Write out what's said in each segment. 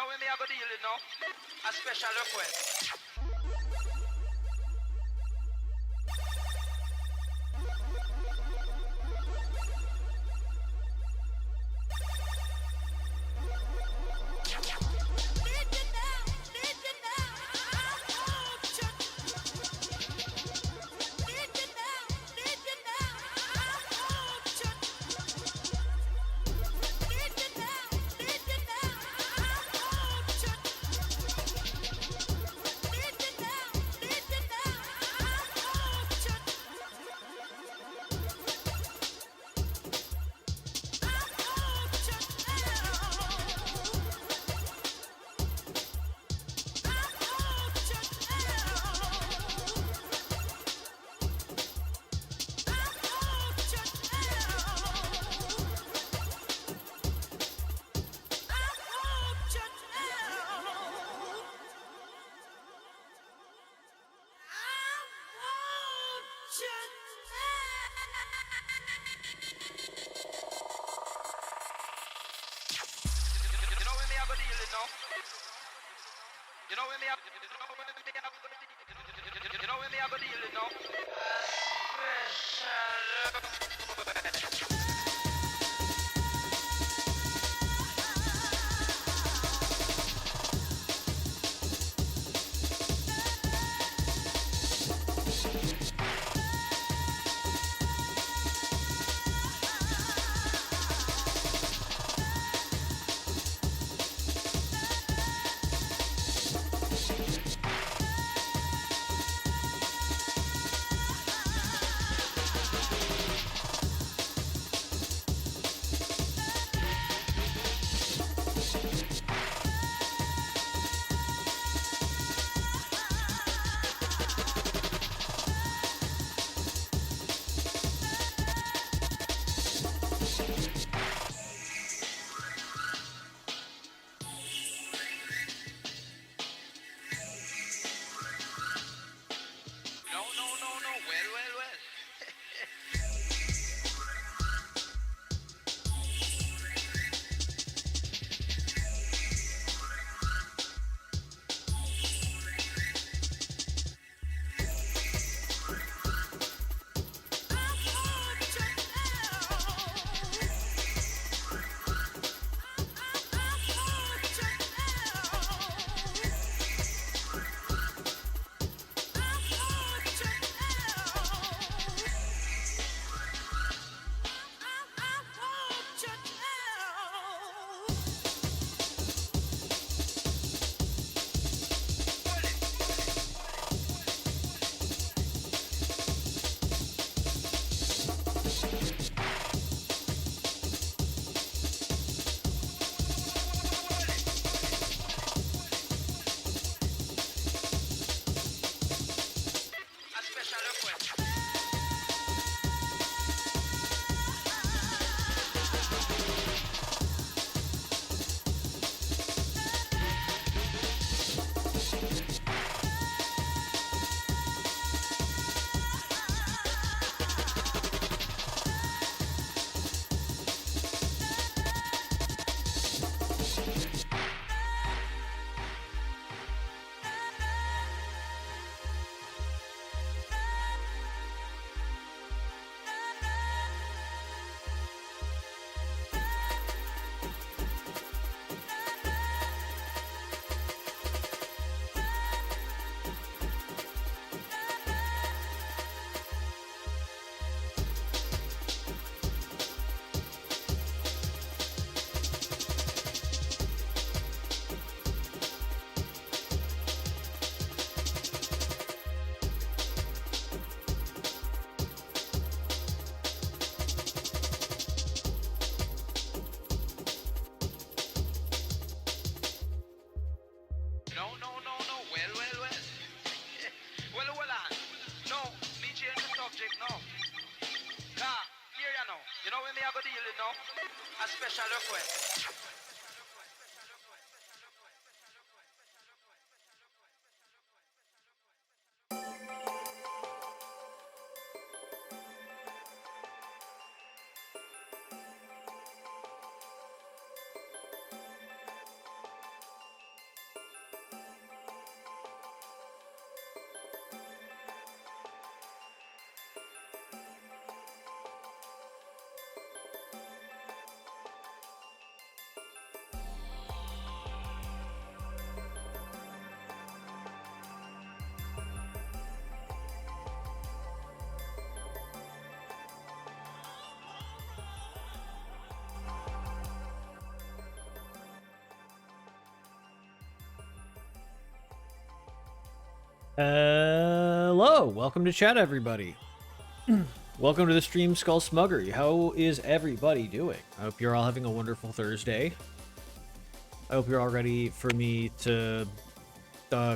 know when me I go deal it now? A special request. You know when me I go deal it now? You know when me I You know when me I go deal it now? Special. No, no, no, no. Well, well, well. A special request. No, no, no, no. Well, well, well. Well, well, on. No, me change the subject now. Car, here you know. You know when me I go deal it now? A special request. Hello, welcome to chat, everybody. Welcome to the stream, Skull Smugger. How is everybody doing? I hope you're all having a wonderful Thursday. I hope you're all ready for me to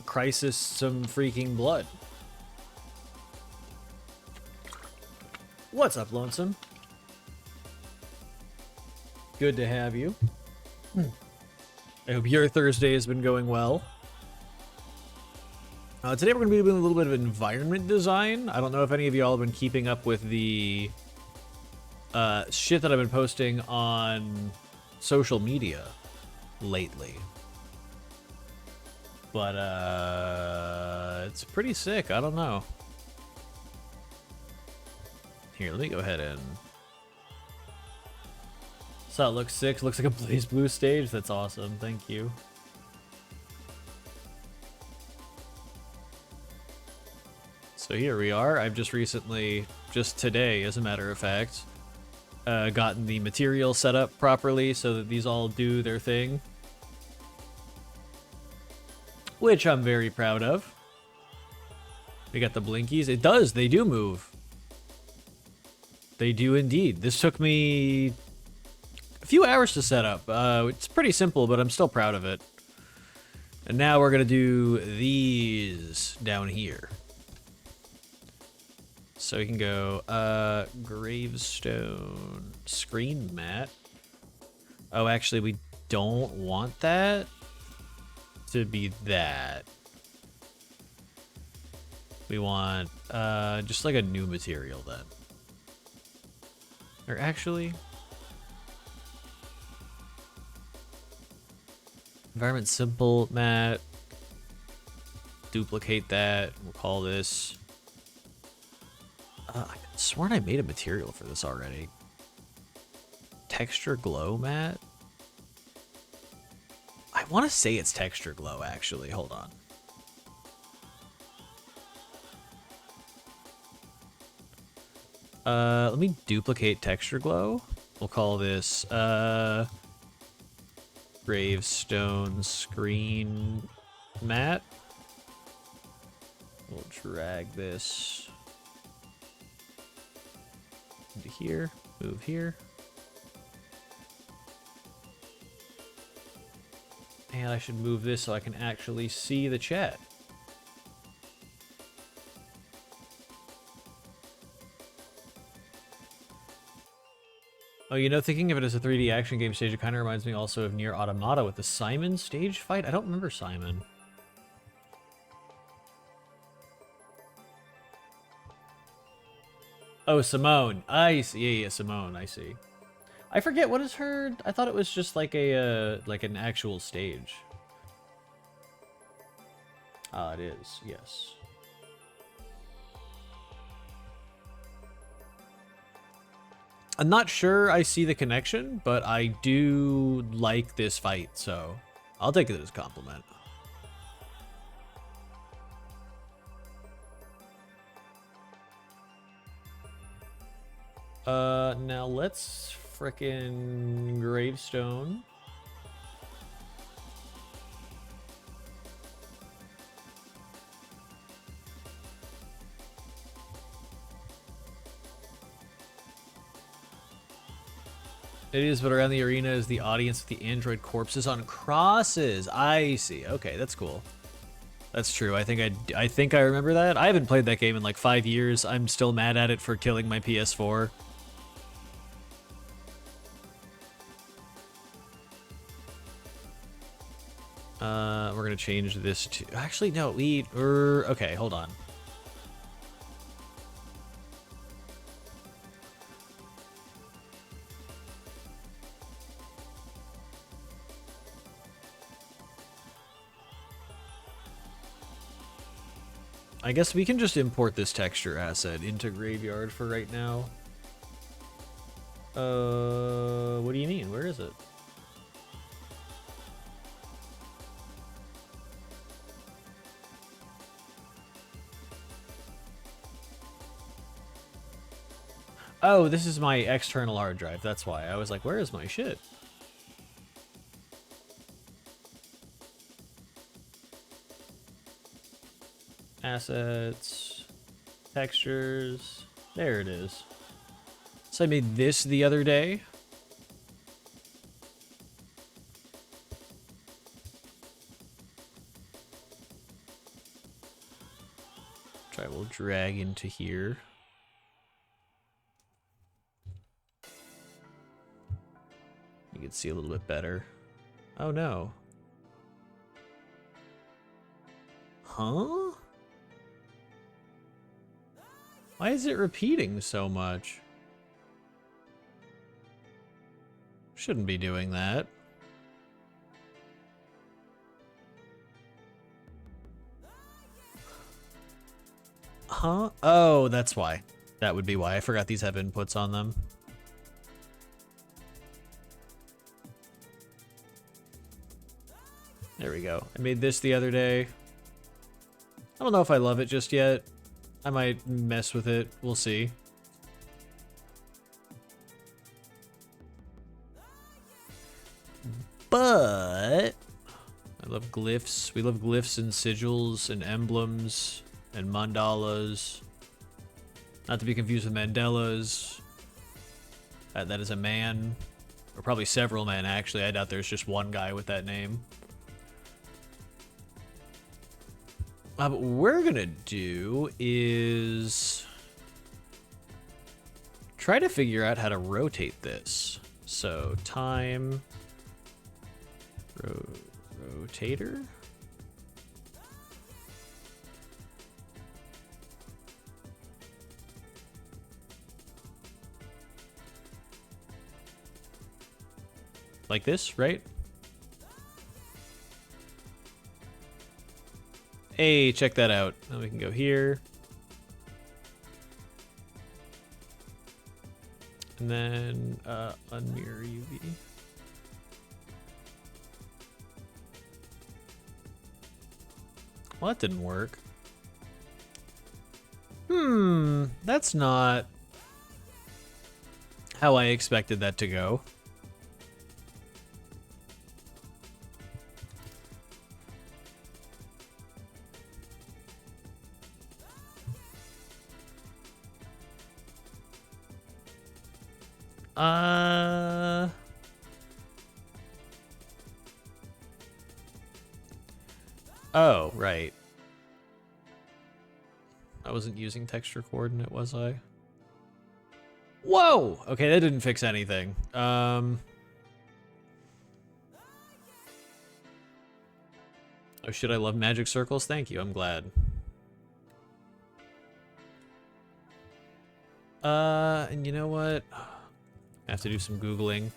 crisis some freaking blood. What's up, Lonesome? Good to have you. I hope your Thursday has been going well. Today we're going to be doing a little bit of environment design. I don't know if any of y'all have been keeping up with the shit that I've been posting on social media lately. But it's pretty sick. I don't know. Here, let me go ahead and... So it looks sick. Looks like a Blaze Blue stage. That's awesome. Thank you. So here we are. I've just recently, just today as a matter of fact, gotten the material set up properly so that these all do their thing. Which I'm very proud of. We got the blinkies. It does, they do move. They do indeed. This took me a few hours to set up. It's pretty simple, but I'm still proud of it. And now we're gonna do these down here. So we can go, gravestone screen mat. Oh, actually, we don't want that to be that. We want, just like a new material then. Or actually... Environment simple mat. Duplicate that. We'll call this... I could sworn I made a material for this already. Texture glow mat? I want to say it's texture glow, actually. Hold on. Let me duplicate texture glow. We'll call this, gravestone screen mat. We'll drag this into here, move here. And I should move this so I can actually see the chat. Oh, you know, thinking of it as a 3D action game stage, it kind of reminds me also of Nier Automata with the Simon stage fight. I don't remember Simon. Oh, Simone. I see. Yeah, Simone. I see. I forget, what is her... I thought it was just like a, like an actual stage. Ah, it is. Yes. I'm not sure I see the connection, but I do like this fight, so I'll take it as a compliment. Now let's frickin' gravestone. It is, but around the arena is the audience with the android corpses on crosses. I see. Okay, that's cool. That's true. I think I remember that. I haven't played that game in like 5 years. I'm still mad at it for killing my PS4. We're gonna change this to... Actually, no, okay, hold on. I guess we can just import this texture asset into Graveyard for right now. What do you mean? Where is it? Oh, this is my external hard drive. That's why. I was like, where is my shit? Assets, textures. There it is. So I made this the other day. Try will drag into here. You can see a little bit better. Oh no. Huh? Why is it repeating so much? Shouldn't be doing that. Huh? Oh, that's why. That would be why. I forgot these have inputs on them. There we go. I made this the other day. I don't know if I love it just yet. I might mess with it. We'll see. But I love glyphs. We love glyphs and sigils and emblems and mandalas. Not to be confused with Mandalas. That is a man. Or probably several men, actually. I doubt there's just one guy with that name. What we're gonna do is try to figure out how to rotate this. So time rotator. Like this, right? Hey, check that out. Now we can go here. And then unmirror UV. Well, that didn't work. That's not how I expected that to go. Oh, right. I wasn't using texture coordinate, was I? Whoa! Okay, that didn't fix anything. Oh, shit, I love magic circles? Thank you, I'm glad. And you know what? I have to do some Googling.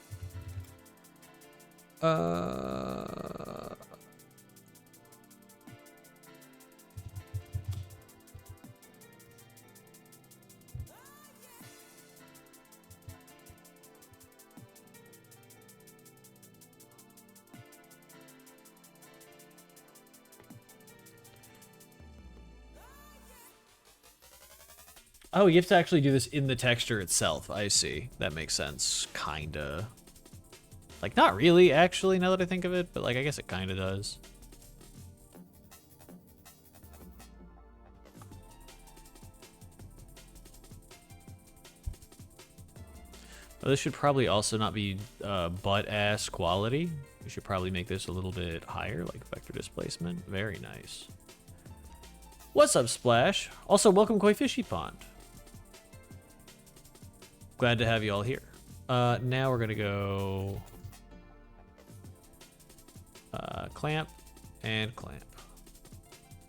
Oh, you have to actually do this in the texture itself. I see. That makes sense. Kinda. Like, not really, actually, now that I think of it, but, like, I guess it kinda does. Well, this should probably also not be butt-ass quality. We should probably make this a little bit higher, like vector displacement. Very nice. What's up, Splash? Also, welcome Koi Fishy Pond. Glad to have you all here. Now we're gonna go clamp and clamp.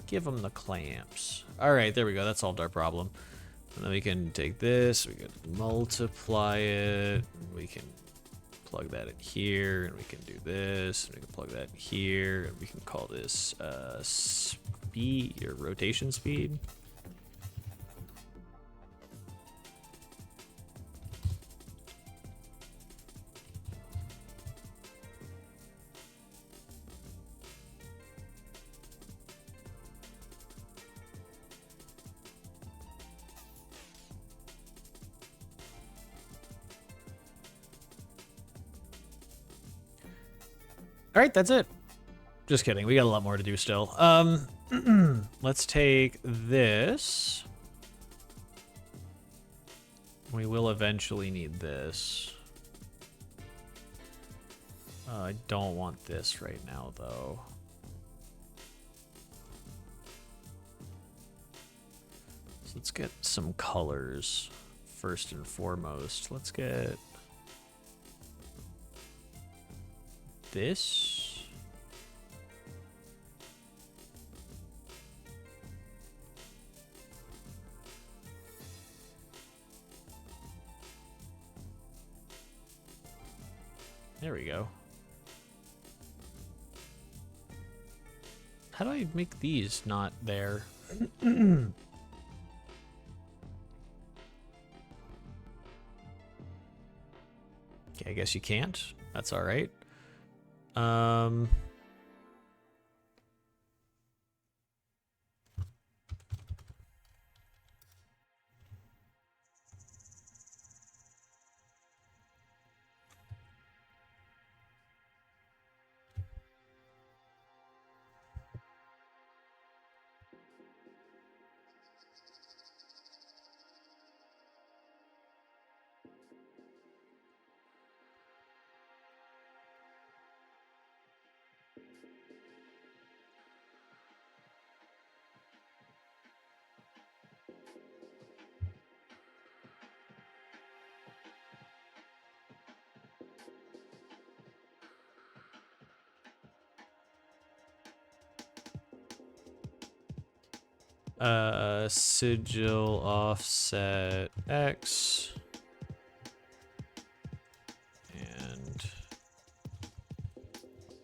Give them the clamps. All right, there we go. That solved our problem. And then we can take this, we can multiply it, we can plug that in here, and we can do this, and we can plug that in here, and we can call this speed or rotation speed. All right, that's it. just kidding. We got a lot more to do still. Let's take this. We will eventually need this. I don't want this right now, though. So let's get some colors first and foremost. Let's get this. There we go. How do I make these not there? Okay, I guess you can't. That's all right. Sigil offset X and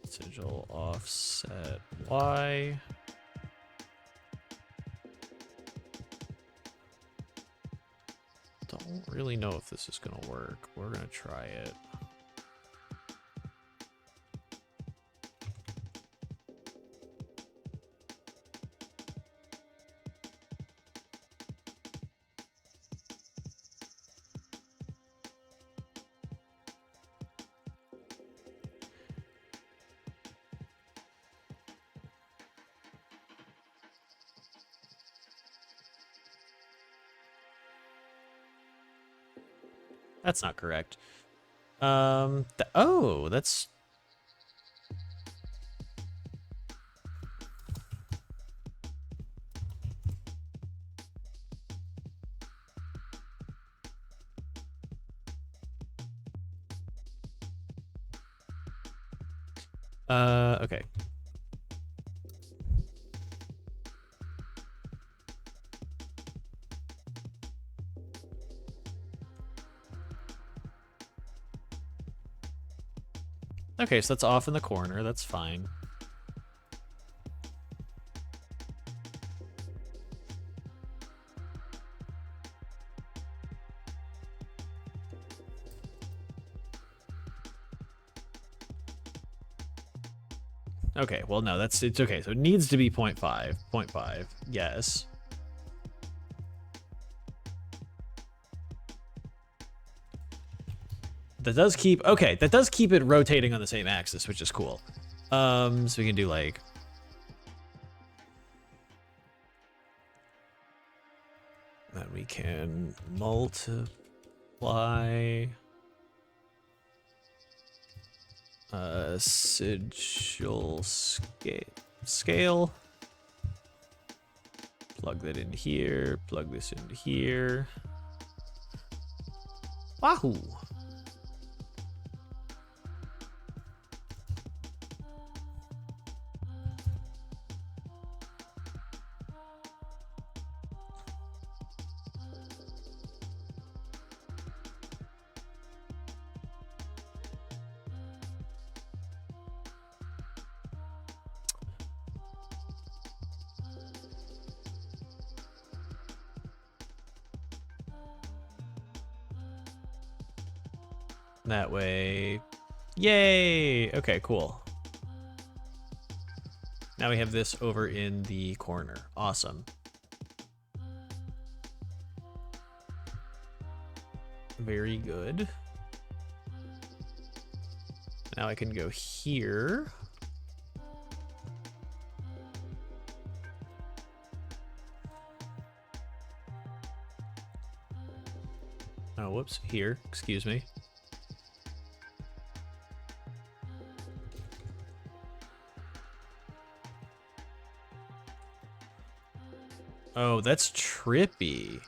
sigil offset Y. Don't really know if this is gonna work. We're gonna try it. That's not correct. Oh, that's... okay. Okay, so that's off in the corner. That's fine. Okay, well, no, it's okay. So it needs to be 0.5. 0.5, yes. That does keep, okay, that does keep it rotating on the same axis, which is cool. So we can do like... Then we can multiply... sigil scale. Plug that in here, plug this into here. Wahoo! That way. Yay! Okay, cool. Now we have this over in the corner. Awesome. Very good. Now I can go here. Oh, whoops. Here. Excuse me. Oh, that's trippy.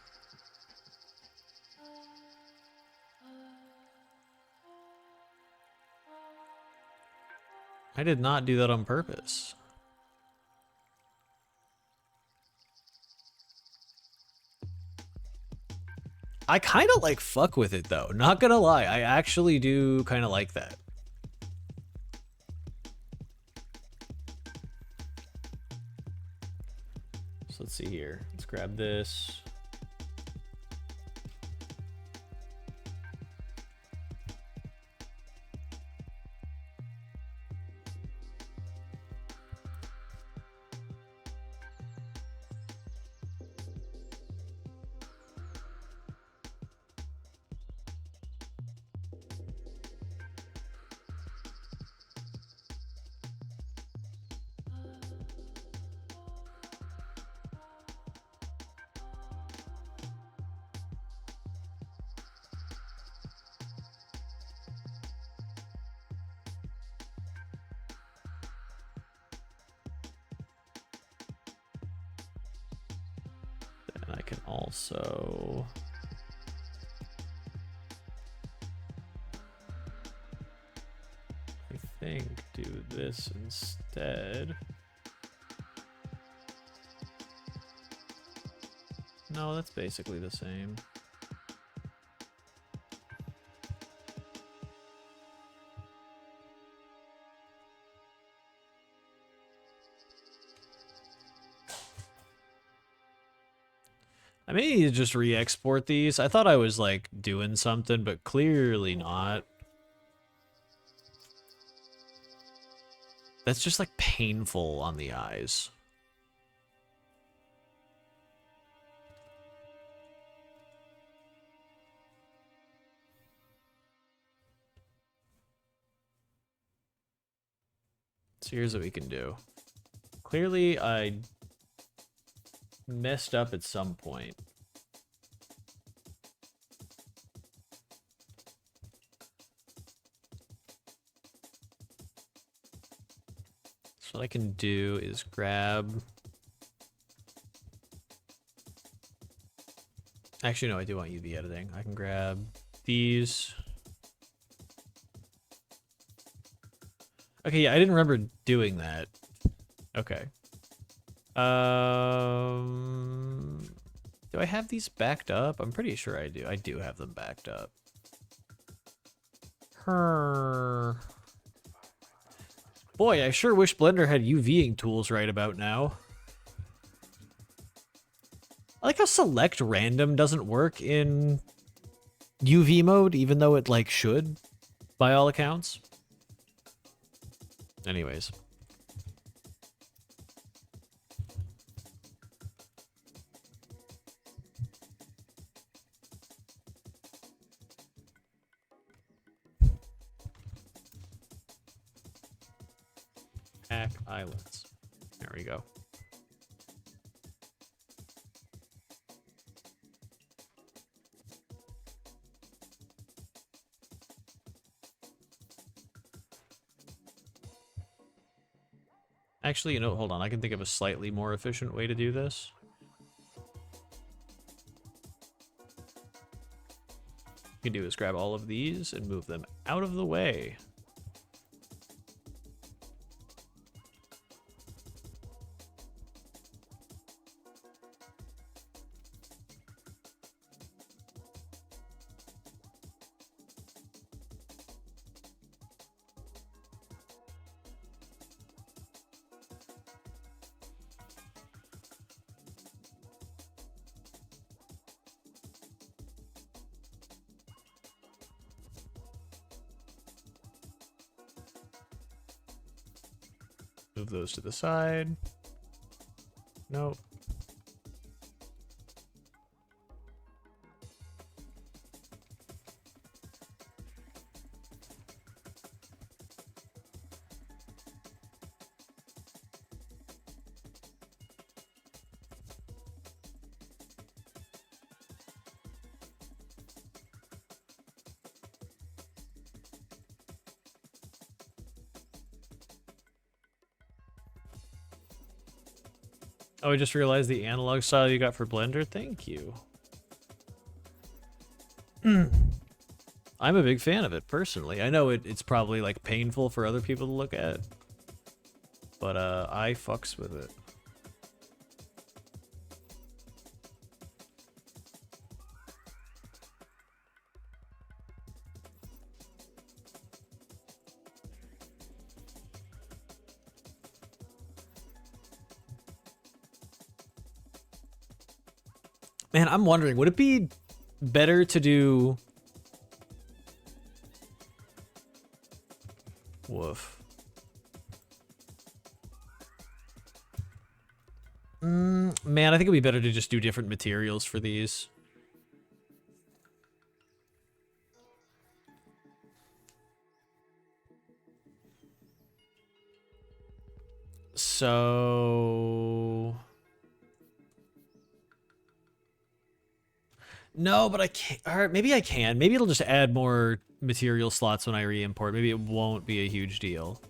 I did not do that on purpose. I kind of like fuck with it though. Not gonna lie, I actually do kind of like that. So let's see here. Let's grab this. And I can also... I think do this instead. No, that's basically the same. I may need to just re-export these. I thought I was like doing something, but clearly not. That's just like painful on the eyes. So here's what we can do. Clearly I messed up at some point. So what I can do is grab... Actually, no, I do want UV editing. I can grab these. Okay, yeah, I didn't remember doing that. Okay. Do I have these backed up? I'm pretty sure I do. I do have them backed up. Boy, I sure wish Blender had UVing tools right about now. I like how select random doesn't work in UV mode, even though it like should, by all accounts. Anyways. Pack islands. There we go. Actually, you know, hold on. I can think of a slightly more efficient way to do this. What you can do is grab all of these and move them out of the way. Move those to the side. Nope. Oh, I just realized the analog style you got for Blender. Thank you. I'm a big fan of it, personally. I know it's probably, like, painful for other people to look at. But, I fucks with it. Man, I'm wondering, would it be better to do... Woof. Man, I think it'd be better to just do different materials for these. So... No, but I can't. Or maybe I can. Maybe it'll just add more material slots when I re-import. Maybe it won't be a huge deal.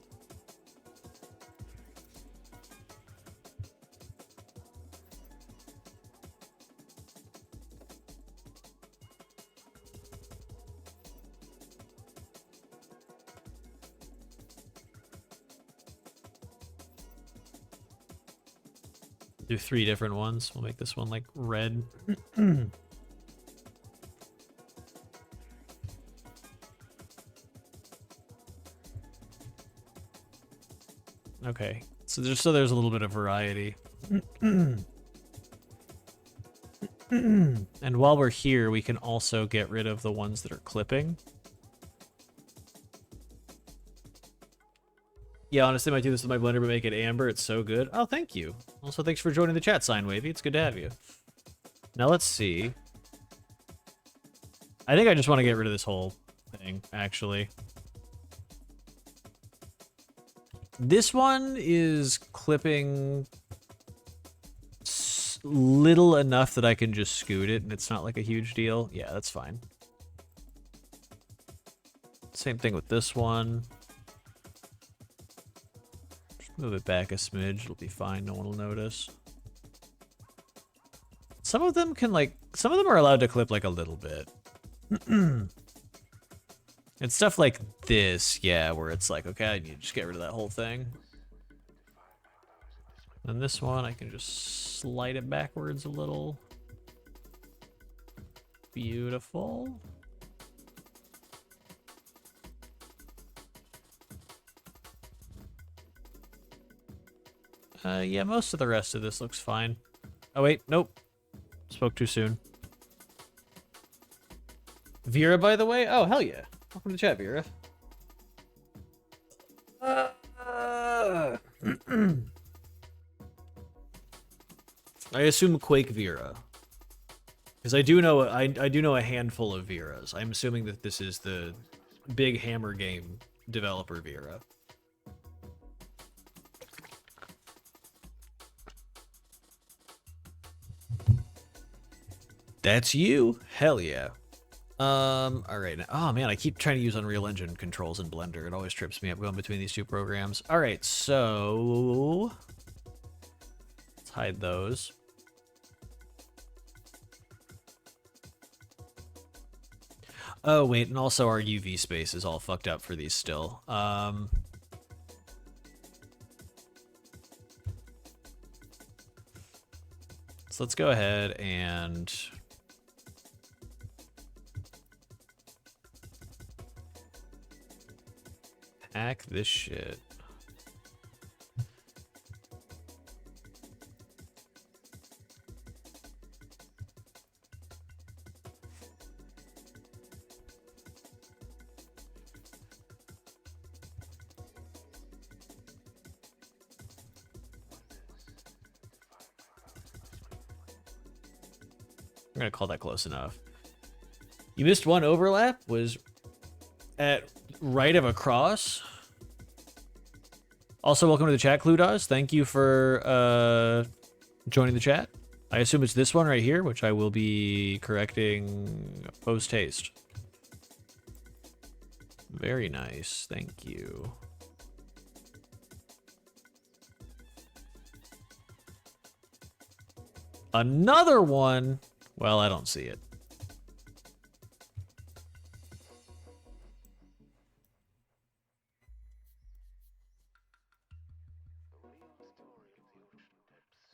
Do 3 different ones. We'll make this one like red. Okay, so there's a little bit of variety. And while we're here, we can also get rid of the ones that are clipping. Yeah, honestly, I might do this with my Blender, but make it amber. It's so good. Oh, thank you. Also, thanks for joining the chat, Sign Wavy. It's good to have you. Now let's see. I think I just want to get rid of this whole thing, actually. This one is clipping little enough that I can just scoot it, and it's not like a huge deal. Yeah, that's fine. Same thing with this one. Just move it back a smidge. It'll be fine. No one will notice. Some of them can, like, some of them are allowed to clip, like, a little bit. And stuff like this, yeah, where it's like, okay, I need to just get rid of that whole thing. And this one, I can just slide it backwards a little. Beautiful. Yeah, most of the rest of this looks fine. Oh, wait, nope. Spoke too soon. Vera, by the way? Oh, hell yeah. Welcome to the chat, Vera. I assume Quake Vera. Because I do know a handful of Veras. I'm assuming that this is the big Hammer game developer Vera. That's you? Hell yeah. Alright. Oh man, I keep trying to use Unreal Engine controls in Blender. It always trips me up going between these two programs. Alright, so... let's hide those. Oh wait, and also our UV space is all fucked up for these still. So let's go ahead and... hack this shit. I'm gonna call that close enough. You missed one overlap, was at right of a cross. Also, welcome to the chat, Cludas. Thank you for joining the chat. I assume it's this one right here, which I will be correcting post-haste. Very nice. Thank you. Another one. Well, I don't see it.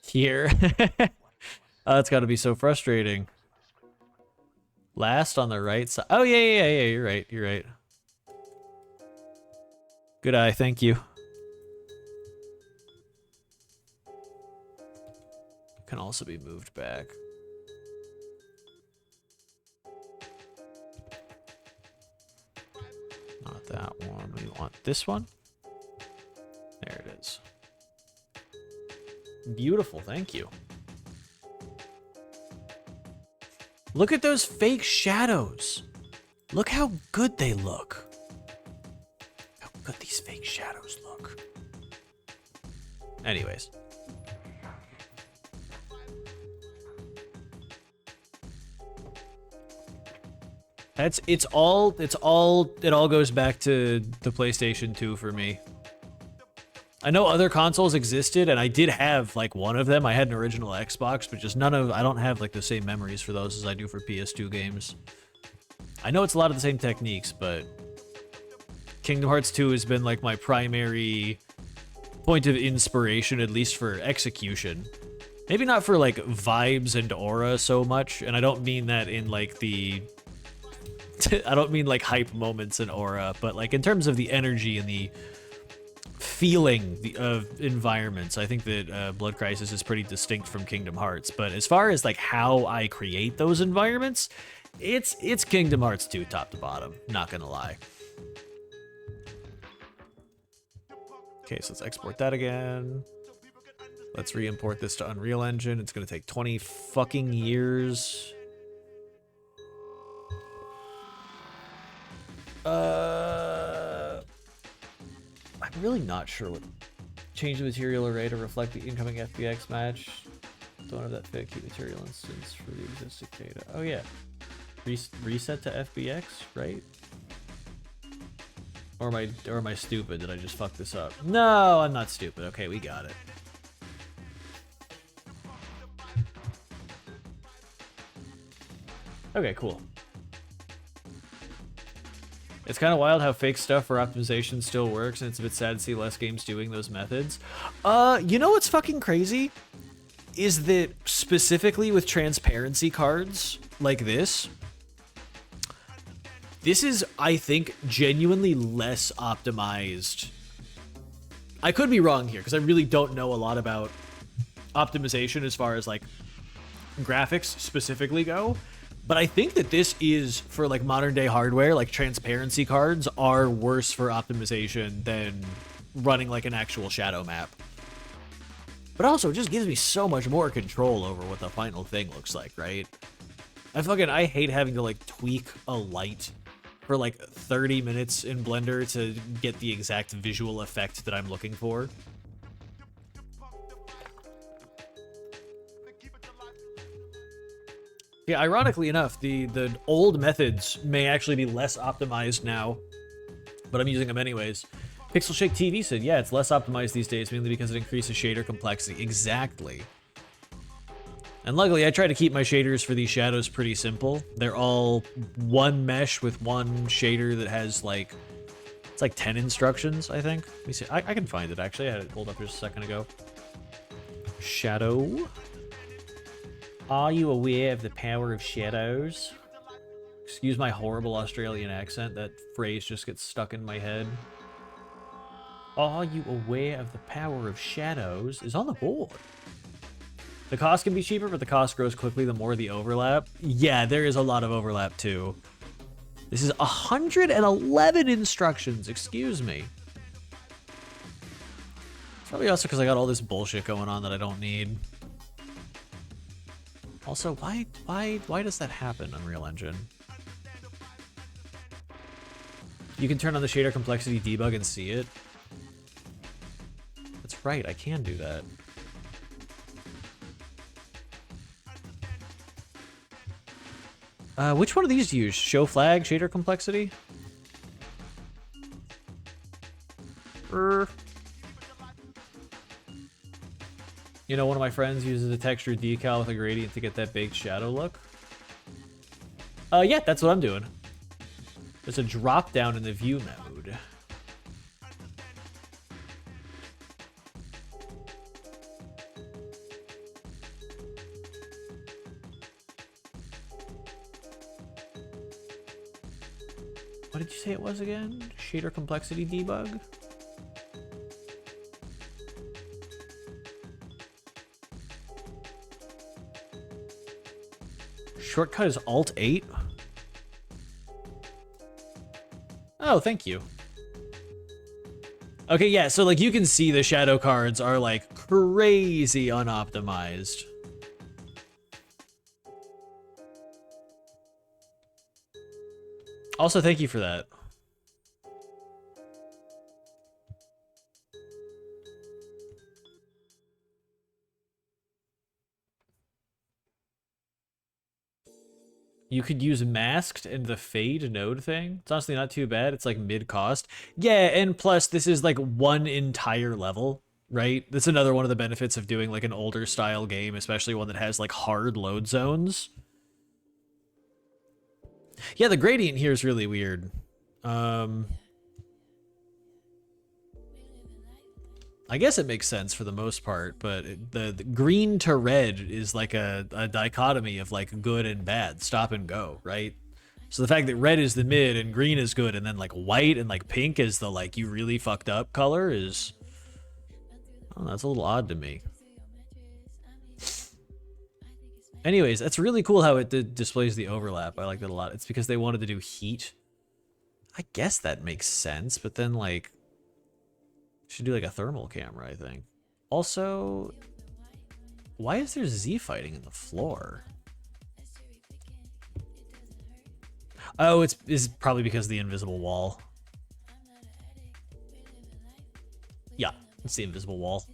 Here. Oh, that's got to be so frustrating. Last on the right side. Oh, yeah. You're right. You're right. Good eye. Thank you. Can also be moved back. Not that one. We want this one. There it is. Beautiful. Thank you. Look at those fake shadows. Look how good they look. How good these fake shadows look. Anyways. It all goes back to the PlayStation 2 for me. I know other consoles existed, and I did have like one of them. I had an original Xbox, but just I don't have like the same memories for those as I do for PS2 games. I know it's a lot of the same techniques, but Kingdom Hearts 2 has been like my primary point of inspiration, at least for execution. Maybe not for like vibes and aura so much, and I don't mean that in like the I don't mean like hype moments and aura, but like in terms of the energy and the feeling of environments. I think that Blood Crisis is pretty distinct from Kingdom Hearts, but as far as like how I create those environments, it's Kingdom Hearts 2 top to bottom, not gonna lie. Okay, so let's export that again. Let's re-import this to Unreal Engine. It's gonna take 20 fucking years. I'm really not sure what. Change the material array to reflect the incoming FBX match. Don't have that fit. Keep material instance for the existing data. Oh yeah. Reset to FBX, right? Or am I stupid? Did I just fuck this up? No, I'm not stupid. Okay, we got it. Okay, cool. It's kind of wild how fake stuff for optimization still works, and it's a bit sad to see less games doing those methods. You know what's fucking crazy? Is that specifically with transparency cards like this is, I think, genuinely less optimized. I could be wrong here, because I really don't know a lot about optimization as far as, like, graphics specifically go. But I think that this is, for like modern day hardware, like transparency cards are worse for optimization than running like an actual shadow map. But also, it just gives me so much more control over what the final thing looks like, right? I hate having to like tweak a light for like 30 minutes in Blender to get the exact visual effect that I'm looking for. Yeah, ironically enough, the old methods may actually be less optimized now, but I'm using them anyways. Pixel Shake TV said, yeah, it's less optimized these days, mainly because it increases shader complexity. Exactly. And luckily, I try to keep my shaders for these shadows pretty simple. They're all one mesh with one shader that has like, it's like 10 instructions, I think. Let me see, I can find it actually, I had it pulled up just a second ago. Shadow. Are you aware of the power of shadows? Excuse my horrible Australian accent, that phrase just gets stuck in my head. Are you aware of the power of shadows? Is on the board. The cost can be cheaper, but the cost grows quickly the more the overlap. Yeah, there is a lot of overlap too. This is 111 instructions, excuse me. It's probably also because I got all this bullshit going on that I don't need. Also, why does that happen, Unreal Engine? You can turn on the shader complexity debug and see it. That's right, I can do that. Which one of these do you use? Show flag, shader complexity? You know, one of my friends uses a texture decal with a gradient to get that baked shadow look. Yeah, that's what I'm doing. There's a drop down in the view mode. What did you say it was again? Shader complexity debug? Shortcut is Alt-8? Oh, thank you. Okay, yeah, so like you can see the shadow cards are like crazy unoptimized. Also, thank you for that. You could use masked and the fade node thing. It's honestly not too bad. It's like mid-cost. Yeah, and plus this is like one entire level, right? That's another one of the benefits of doing like an older style game, especially one that has like hard load zones. Yeah, the gradient here is really weird. I guess it makes sense for the most part, but the green to red is like a dichotomy of like good and bad, stop and go, right? So the fact that red is the mid and green is good, and then like white and like pink is the like you really fucked up color is, oh, that's a little odd to me. Anyways, that's really cool how it displays the overlap. I like that a lot. It's because they wanted to do heat. I guess that makes sense, but then like should do like a thermal camera, I think. Also, why is there Z fighting in the floor? Oh, it's probably because of the invisible wall. Yeah, it's the invisible wall.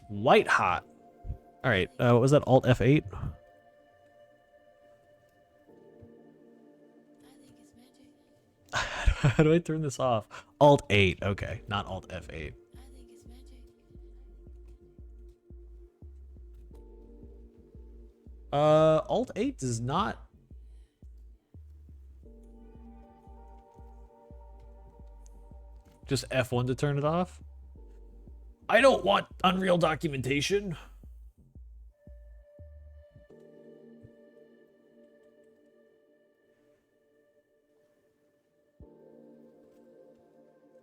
White hot. All right, what was that? Alt F8? How do I turn this off? Alt 8. Okay, not Alt F8. Alt 8 does not. Just F1 to turn it off? I don't want Unreal documentation.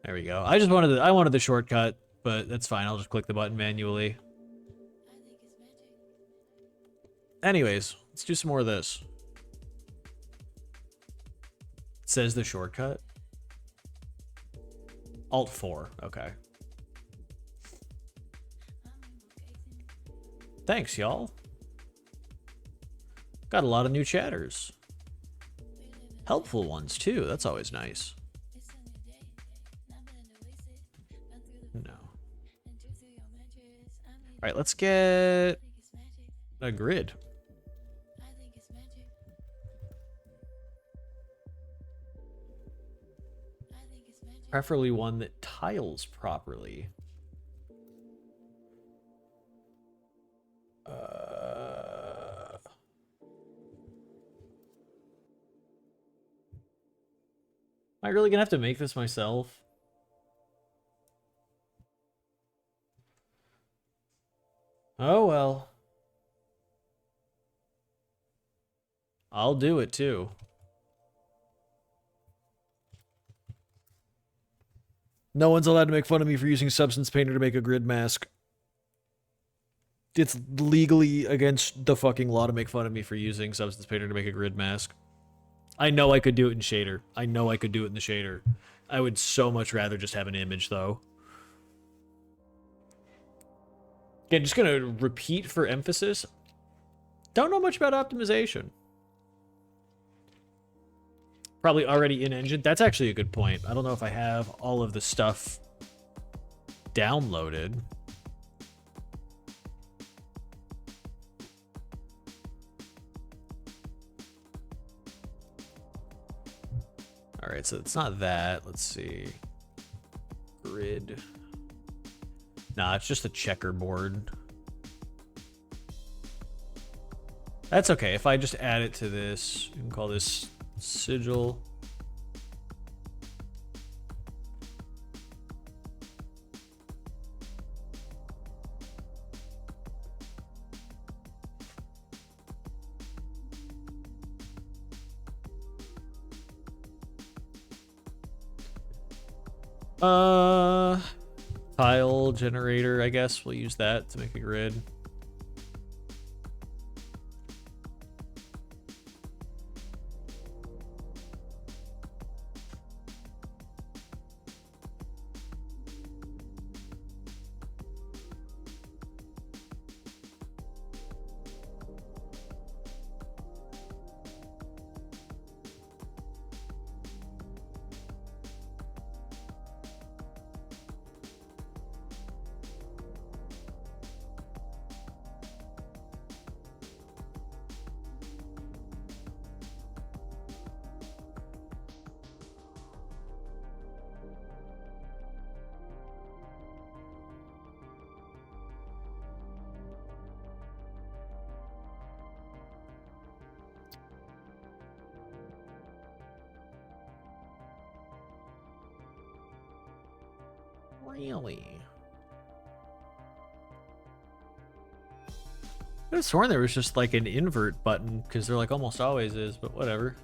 There we go. I wanted the shortcut, but that's fine. I'll just click the button manually. Anyways, let's do some more of this. It says the shortcut. Alt 4, okay. Thanks, y'all. Got a lot of new chatters. Helpful ones, too. That's always nice. No. Alright, let's get a grid. Preferably one that tiles properly. Am I really gonna have to make this myself? Oh well. I'll do it too. No one's allowed to make fun of me for using Substance Painter to make a grid mask. It's legally against the fucking law to make fun of me for using Substance Painter to make a grid mask. I know I could do it in shader. I know I could do it in the shader. I would so much rather just have an image, though. Again, just gonna repeat for emphasis. Don't know much about optimization. Probably already in engine. That's actually a good point. I don't know if I have all of the stuff downloaded. All right, so it's not that. Let's see. Grid. Nah, it's just a checkerboard. That's okay. If I just add it to this, you can call this sigil. Tile generator, I guess. We'll use that to make a grid. Really? I could have sworn there was just like an invert button, because there like almost always is, but whatever.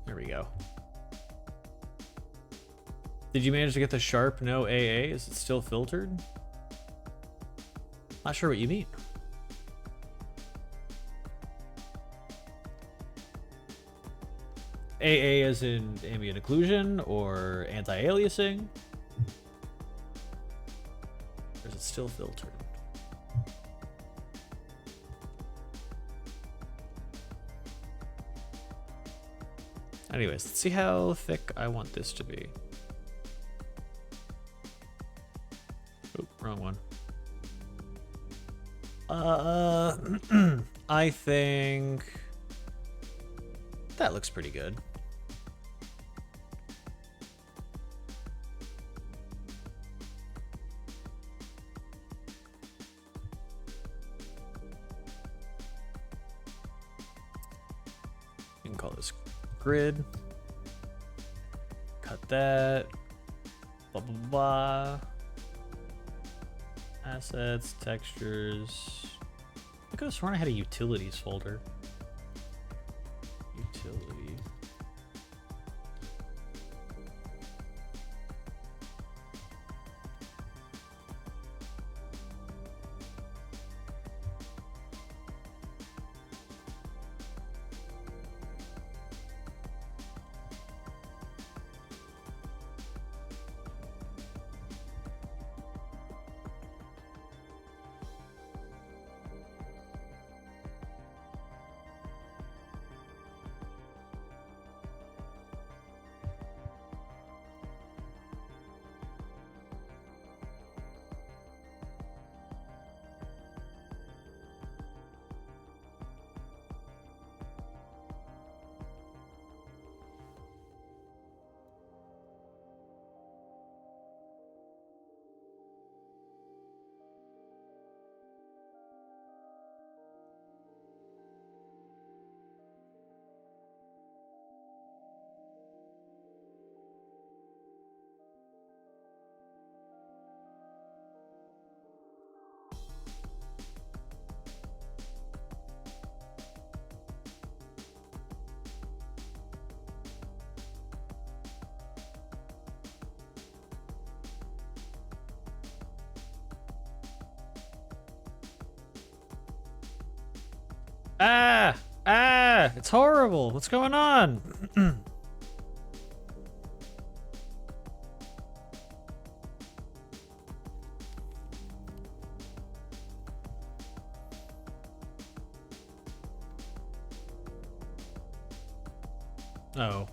There we go. Did you manage to get the sharp no AA? Is it still filtered? Not sure what you mean. AA as in ambient occlusion or anti-aliasing? Or is it still filtered? Anyways, let's see how thick I want this to be. Oh, wrong one. I think that looks pretty good. You can call this grid. Cut that. Blah, blah, blah. Assets, textures. I could have sworn I had a utilities folder. Utility. It's horrible. What's going on? Oh.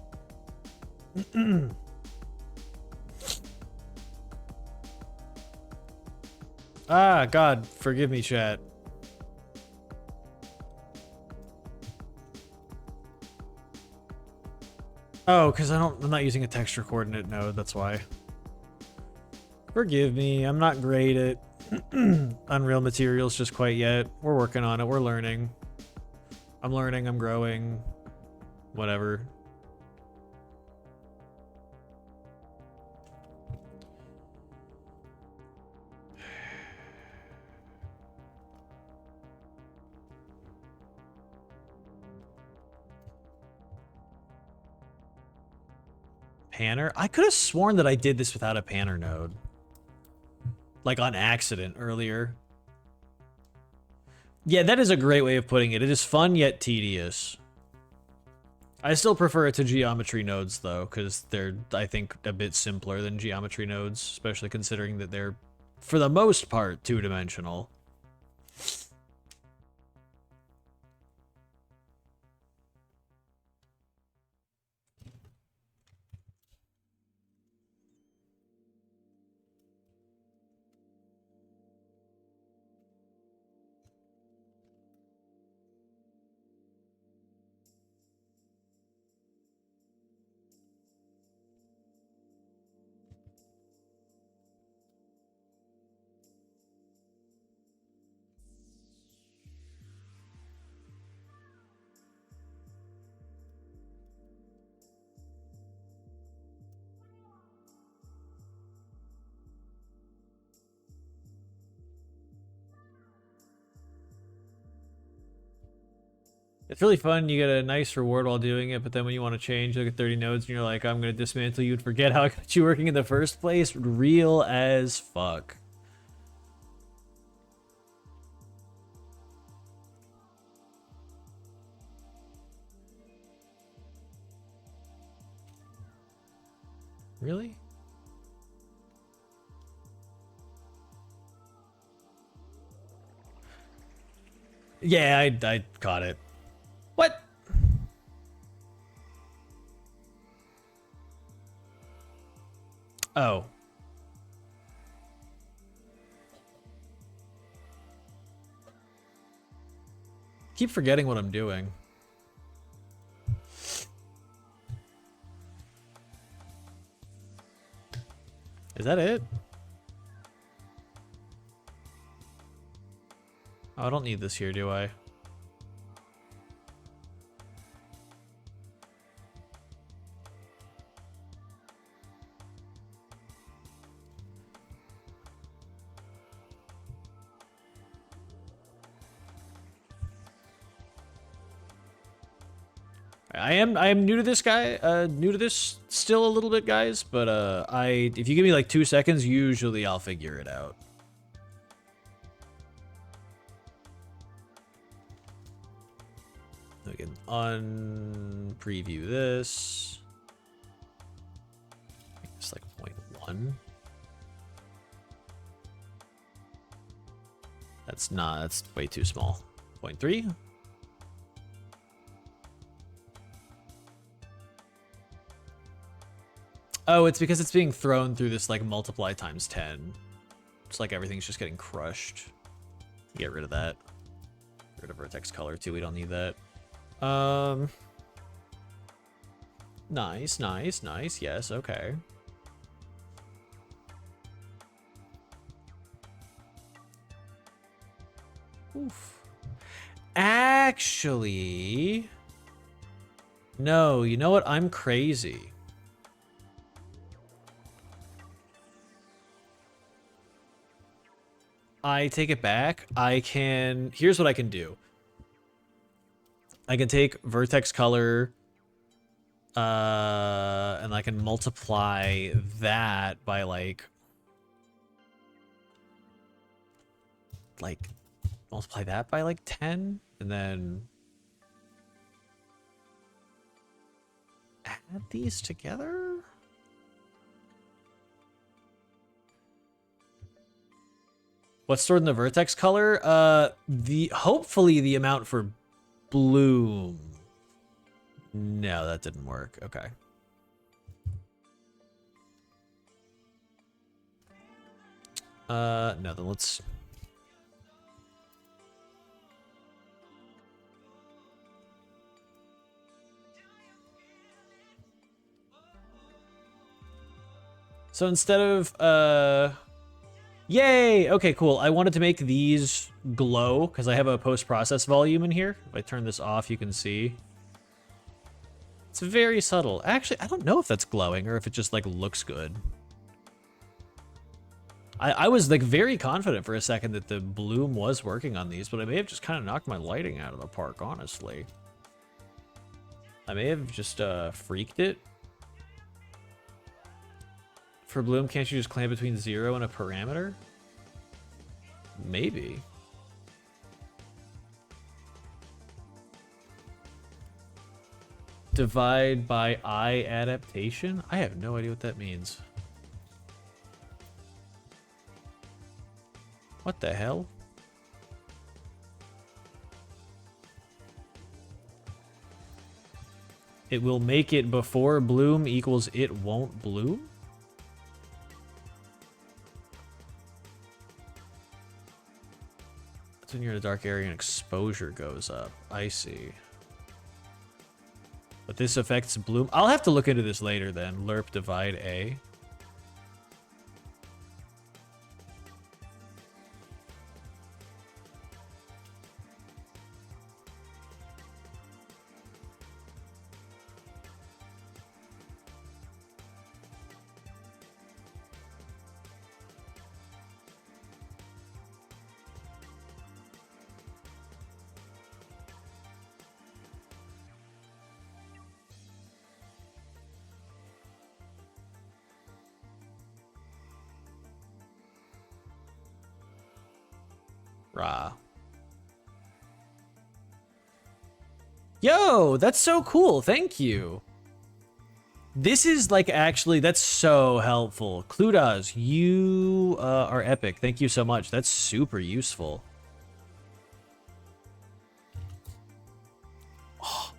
Ah, God, forgive me, chat. Oh, because I'm not using a texture coordinate node, that's why. Forgive me, I'm not great at Unreal Materials just quite yet. We're working on it, we're learning. I'm learning, I'm growing. Whatever. Panner? I could have sworn that I did this without a panner node. Like on accident earlier. Yeah, that is a great way of putting it. It is fun yet tedious. I still prefer it to geometry nodes though, because they're, I think, a bit simpler than geometry nodes, especially considering that they're, for the most part, two-dimensional. It's really fun. You get a nice reward while doing it, but then when you want to change, you look at 30 nodes and you're like, I'm going to dismantle you and forget how I got you working in the first place. Real as fuck. Really? Yeah, I caught it. What? Oh. Keep forgetting what I'm doing. Is that it? Oh, I don't need this here, do I? I am new to this guy, new to this still a little bit, guys, but if you give me like 2 seconds, usually I'll figure it out. We can unpreview this. It's like 0.1. That's way too small. 0.3. Oh, it's because it's being thrown through this like multiply times 10. It's like everything's just getting crushed. Get rid of that. Get rid of vertex color too. We don't need that. Nice, nice, nice. Yes, okay. Oof. Actually, no, you know what? I'm crazy. I take it back. Here's what I can do. I can take vertex color, and I can multiply that by like multiply that by like 10, and then add these together? What's stored in the vertex color? Hopefully the amount for bloom. No, that didn't work. Okay. No, then let's So instead of yay! Okay, cool. I wanted to make these glow because I have a post-process volume in here. If I turn this off, you can see. It's very subtle. Actually, I don't know if that's glowing or if it just like looks good. I was like very confident for a second that the bloom was working on these, but I may have just kind of knocked my lighting out of the park, honestly. I may have just freaked it. For bloom, can't you just clamp between 0 and a parameter? Maybe. Divide by I adaptation? I have no idea what that means. What the hell? It will make it before bloom equals it won't bloom? That's when you're in a dark area and exposure goes up. I see. But this affects bloom. I'll have to look into this later then. Lerp divide A. Rah. Yo, that's so cool. Thank you. This is like actually, that's so helpful. Cludas, you are epic. Thank you so much. That's super useful. Oh,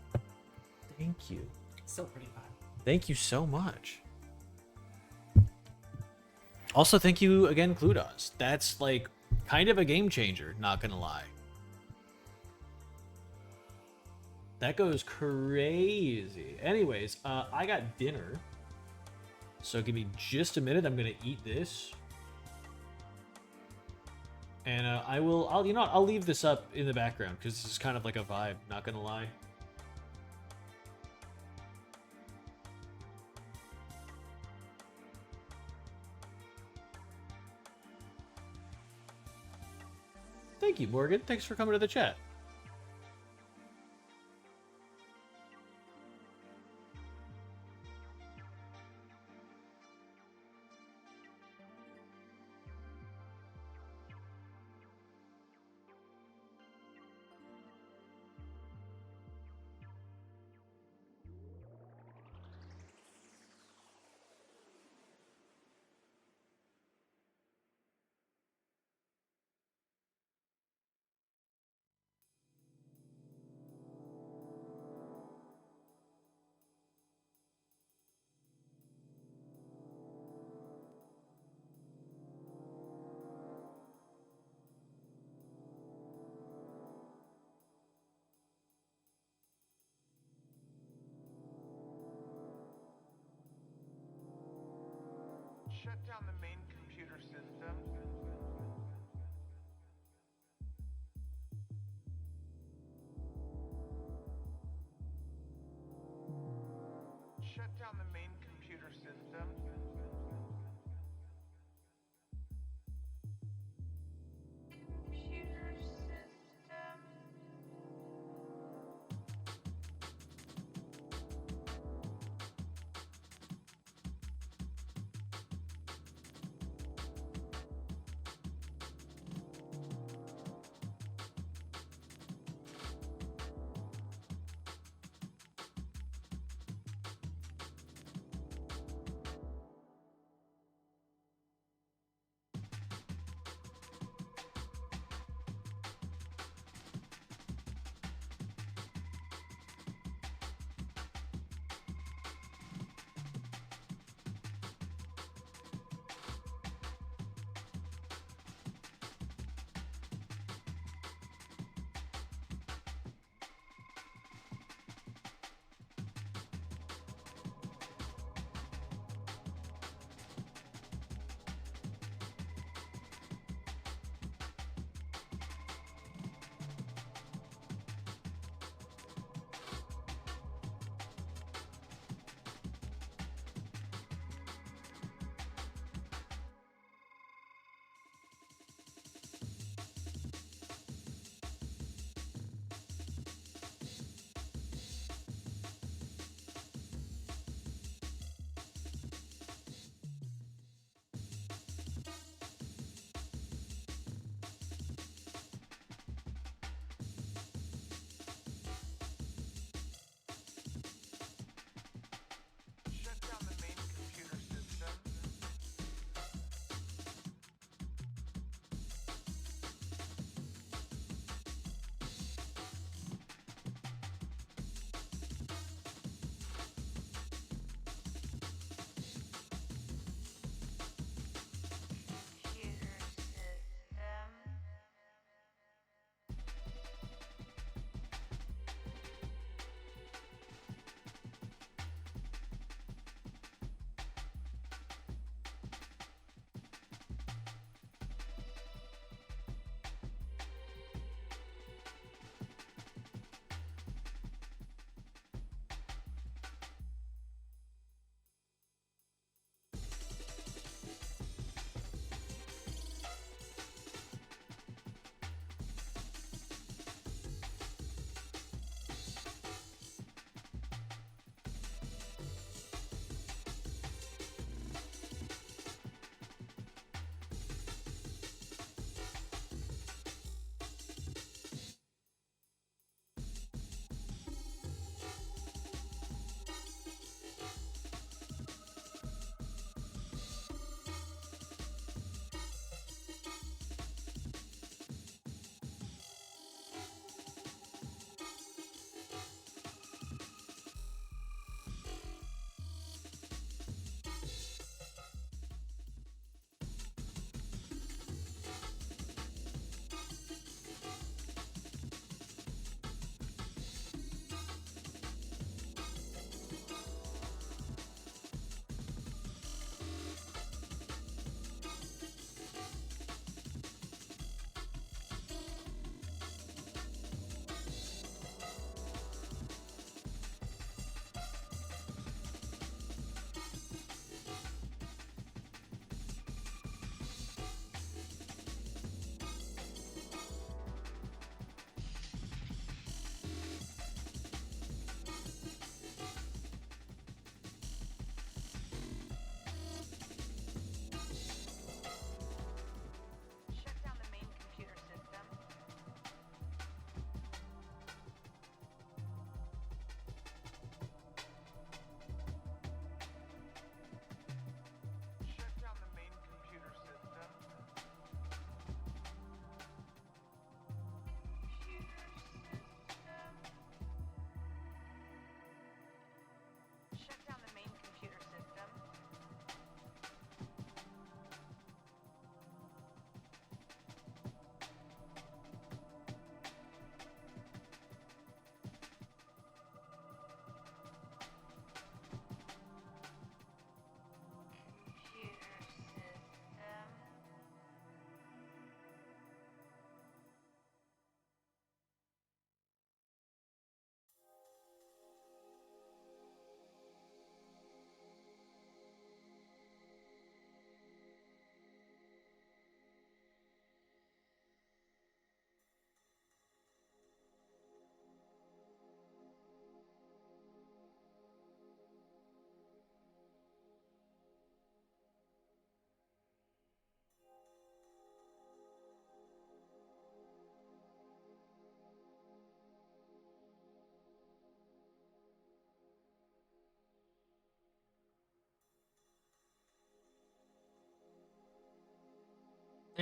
thank you. Still pretty hot. Thank you so much. Also, thank you again, Cludas. That's like kind of a game changer, not gonna lie. That goes crazy. Anyways, I got dinner. So give me just a minute. I'm gonna eat this. And I'll leave this up in the background because this is kind of like a vibe, not gonna lie. Thank you, Morgan. Thanks for coming to the chat. Shut down the main computer system. Shut down the main computer system. Computer system.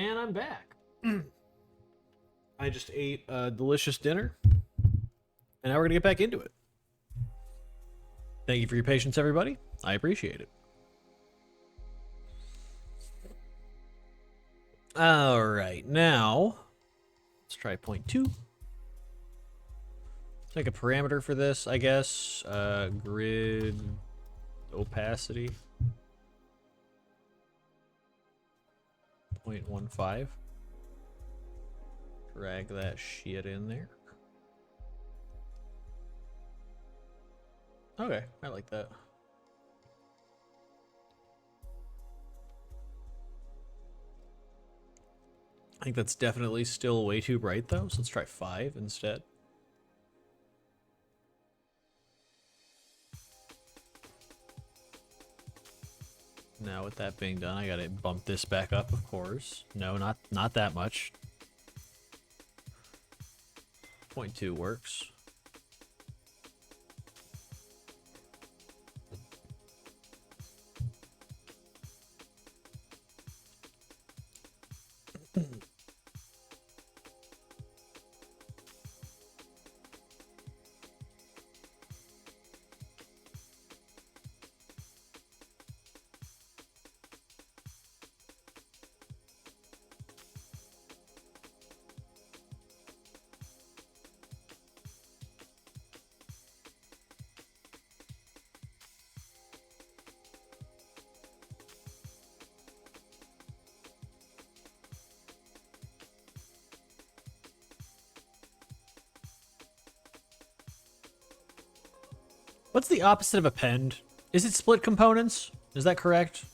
And I'm back. I just ate a delicious dinner, and now we're gonna get back into it. Thank you for your patience, everybody. I appreciate it. All right, now let's try point 2. Let's make a parameter for this, I guess. Grid opacity 0.15. Drag that shit in there. Okay, I like that. I think that's definitely still way too bright though, so let's try 5 instead. Now with that being done, I gotta bump this back up, of course. No, not that much. 0.2 works. What's the opposite of append? Is it split components? Is that correct?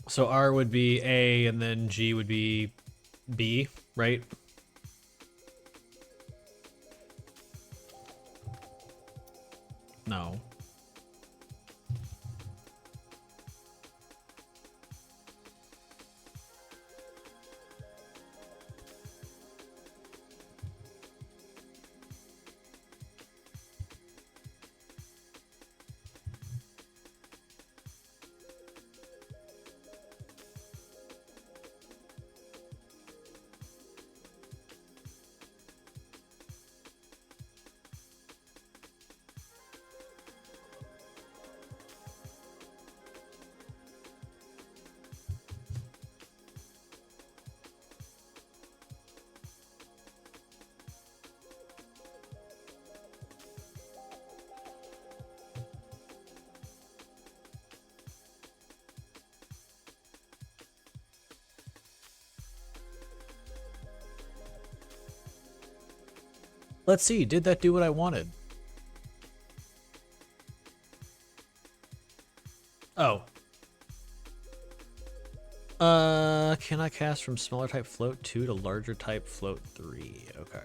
So R would be A and then G would be B, right? No. Let's see, did that do what I wanted? Oh. Can I cast from smaller type float 2 to larger type float 3? Okay.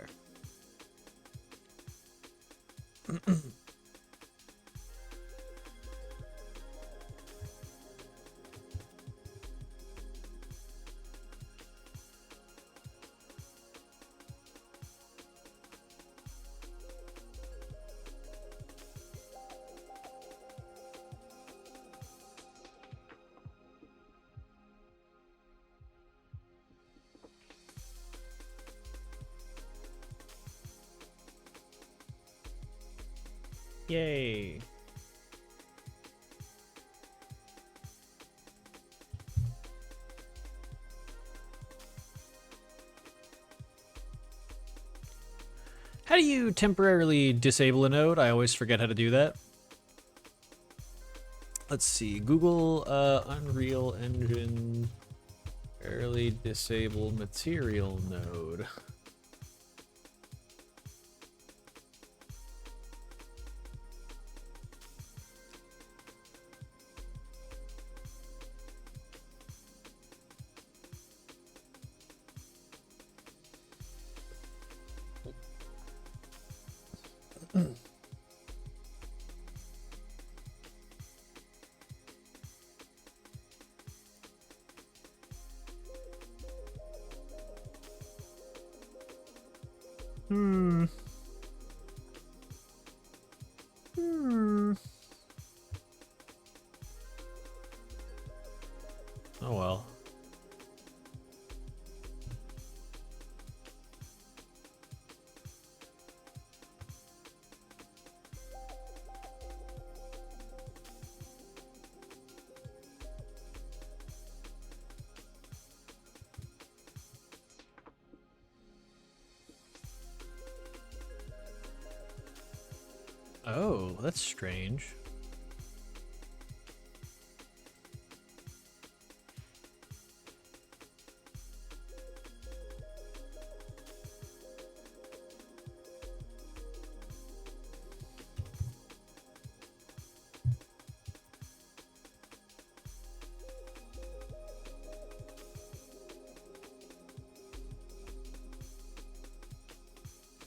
Yay. How do you temporarily disable a node? I always forget how to do that. Let's see, Google Unreal Engine temporarily disable material node. Hmm. Hmm. Oh well. Oh, that's strange.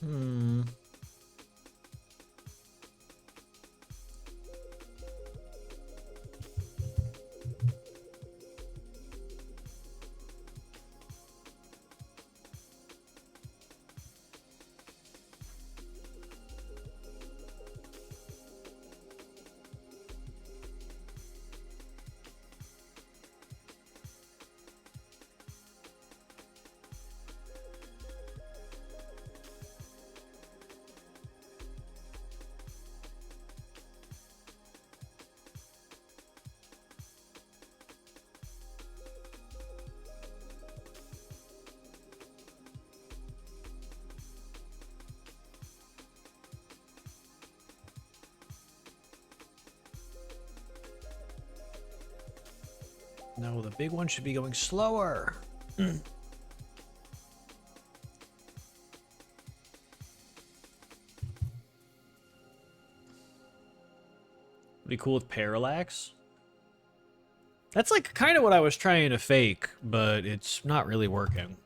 Hmm. No, the big one should be going slower. Be cool with parallax. That's like kind of what I was trying to fake, but it's not really working.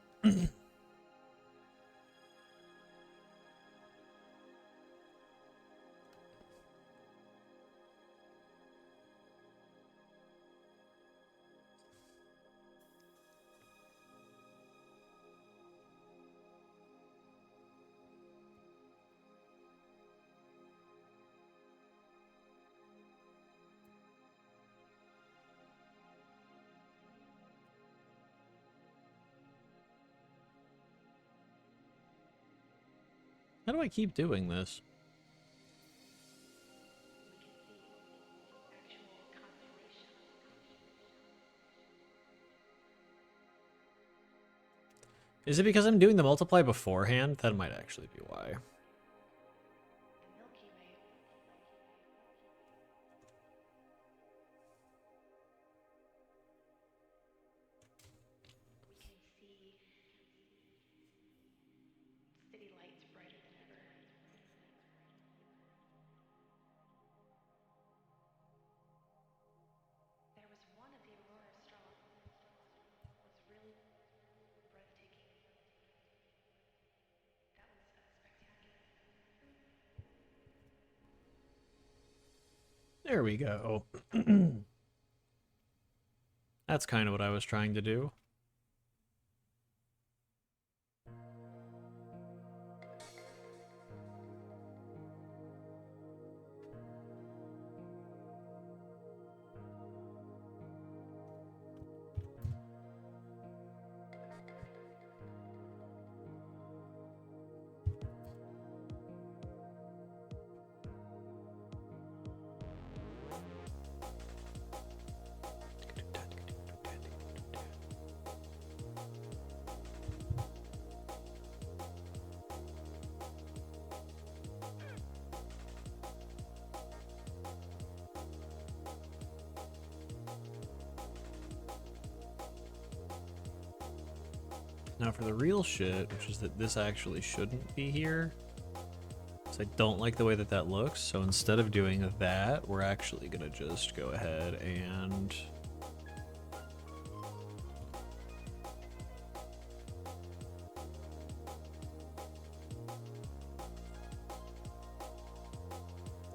How do I keep doing this? Is it because I'm doing the multiply beforehand? That might actually be why. There we go. That's kind of what I was trying to do. Now for the real shit, which is that this actually shouldn't be here. So I don't like the way that that looks, so instead of doing that, we're actually gonna just go ahead and...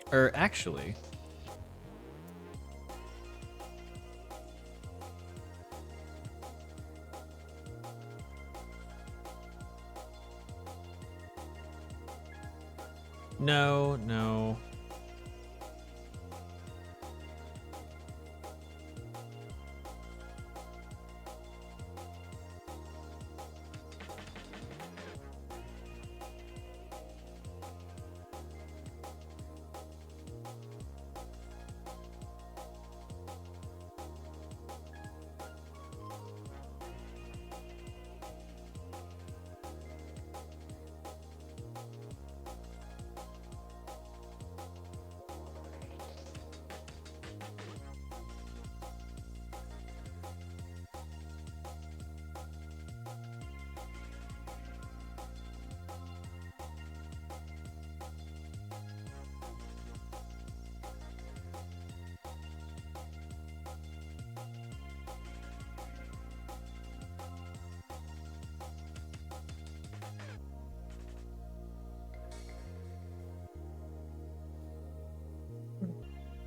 Or actually... No, no.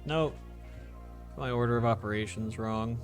Nope. My order of operations wrong.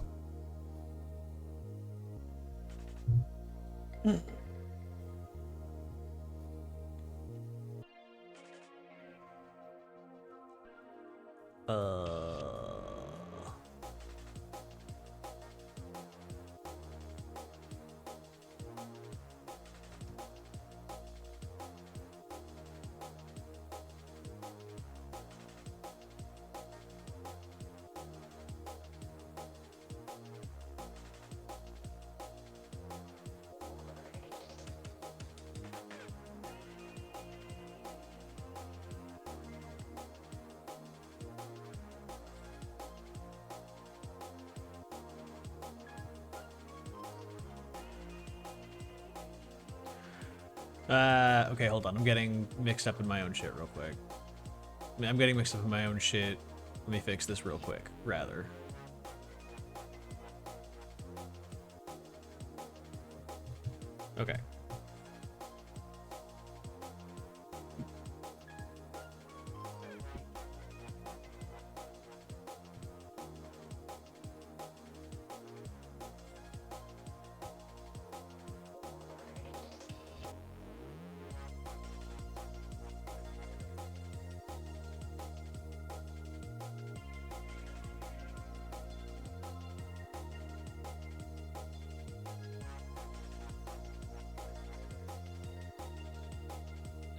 Okay, hold on. I'm getting mixed up in my own shit real quick. I'm getting mixed up in my own shit. Let me fix this real quick, rather. Okay.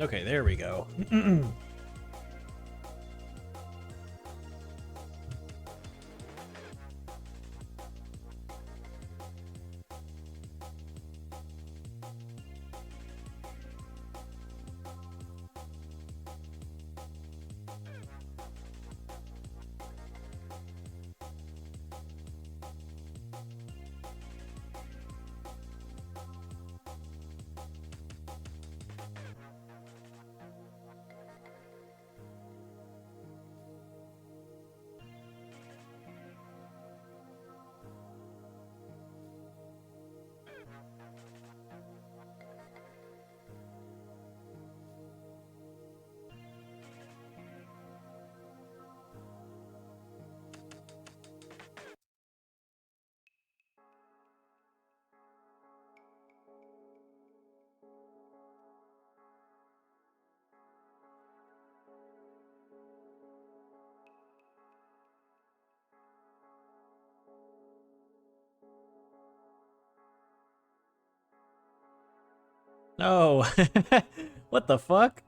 Okay, there we go. No. What the fuck?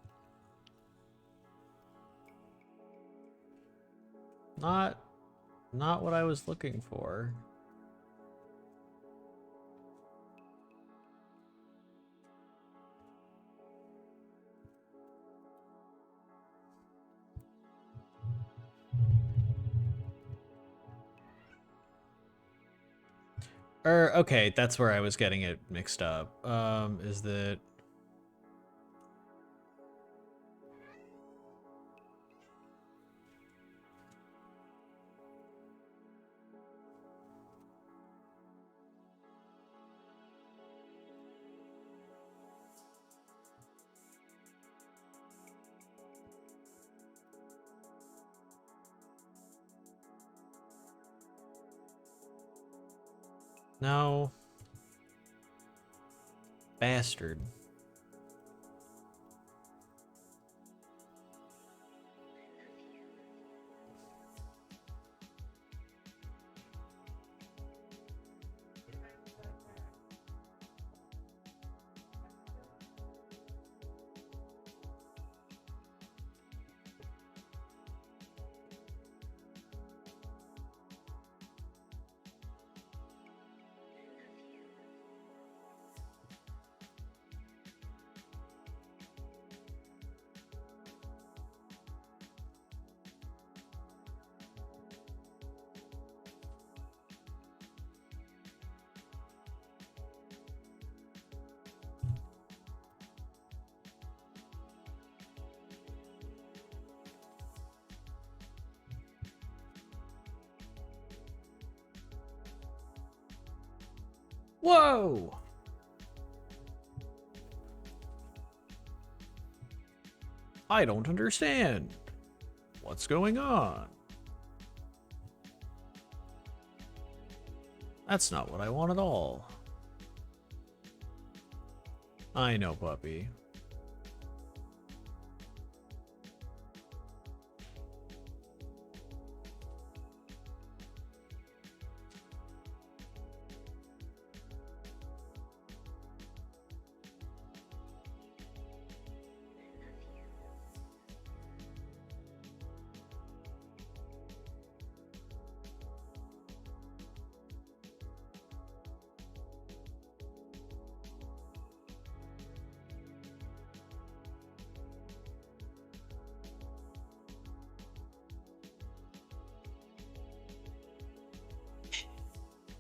Not what I was looking for. Okay, that's where I was getting it mixed up. Is that... No. Bastard. Whoa! I don't understand. What's going on? That's not what I want at all. I know, puppy.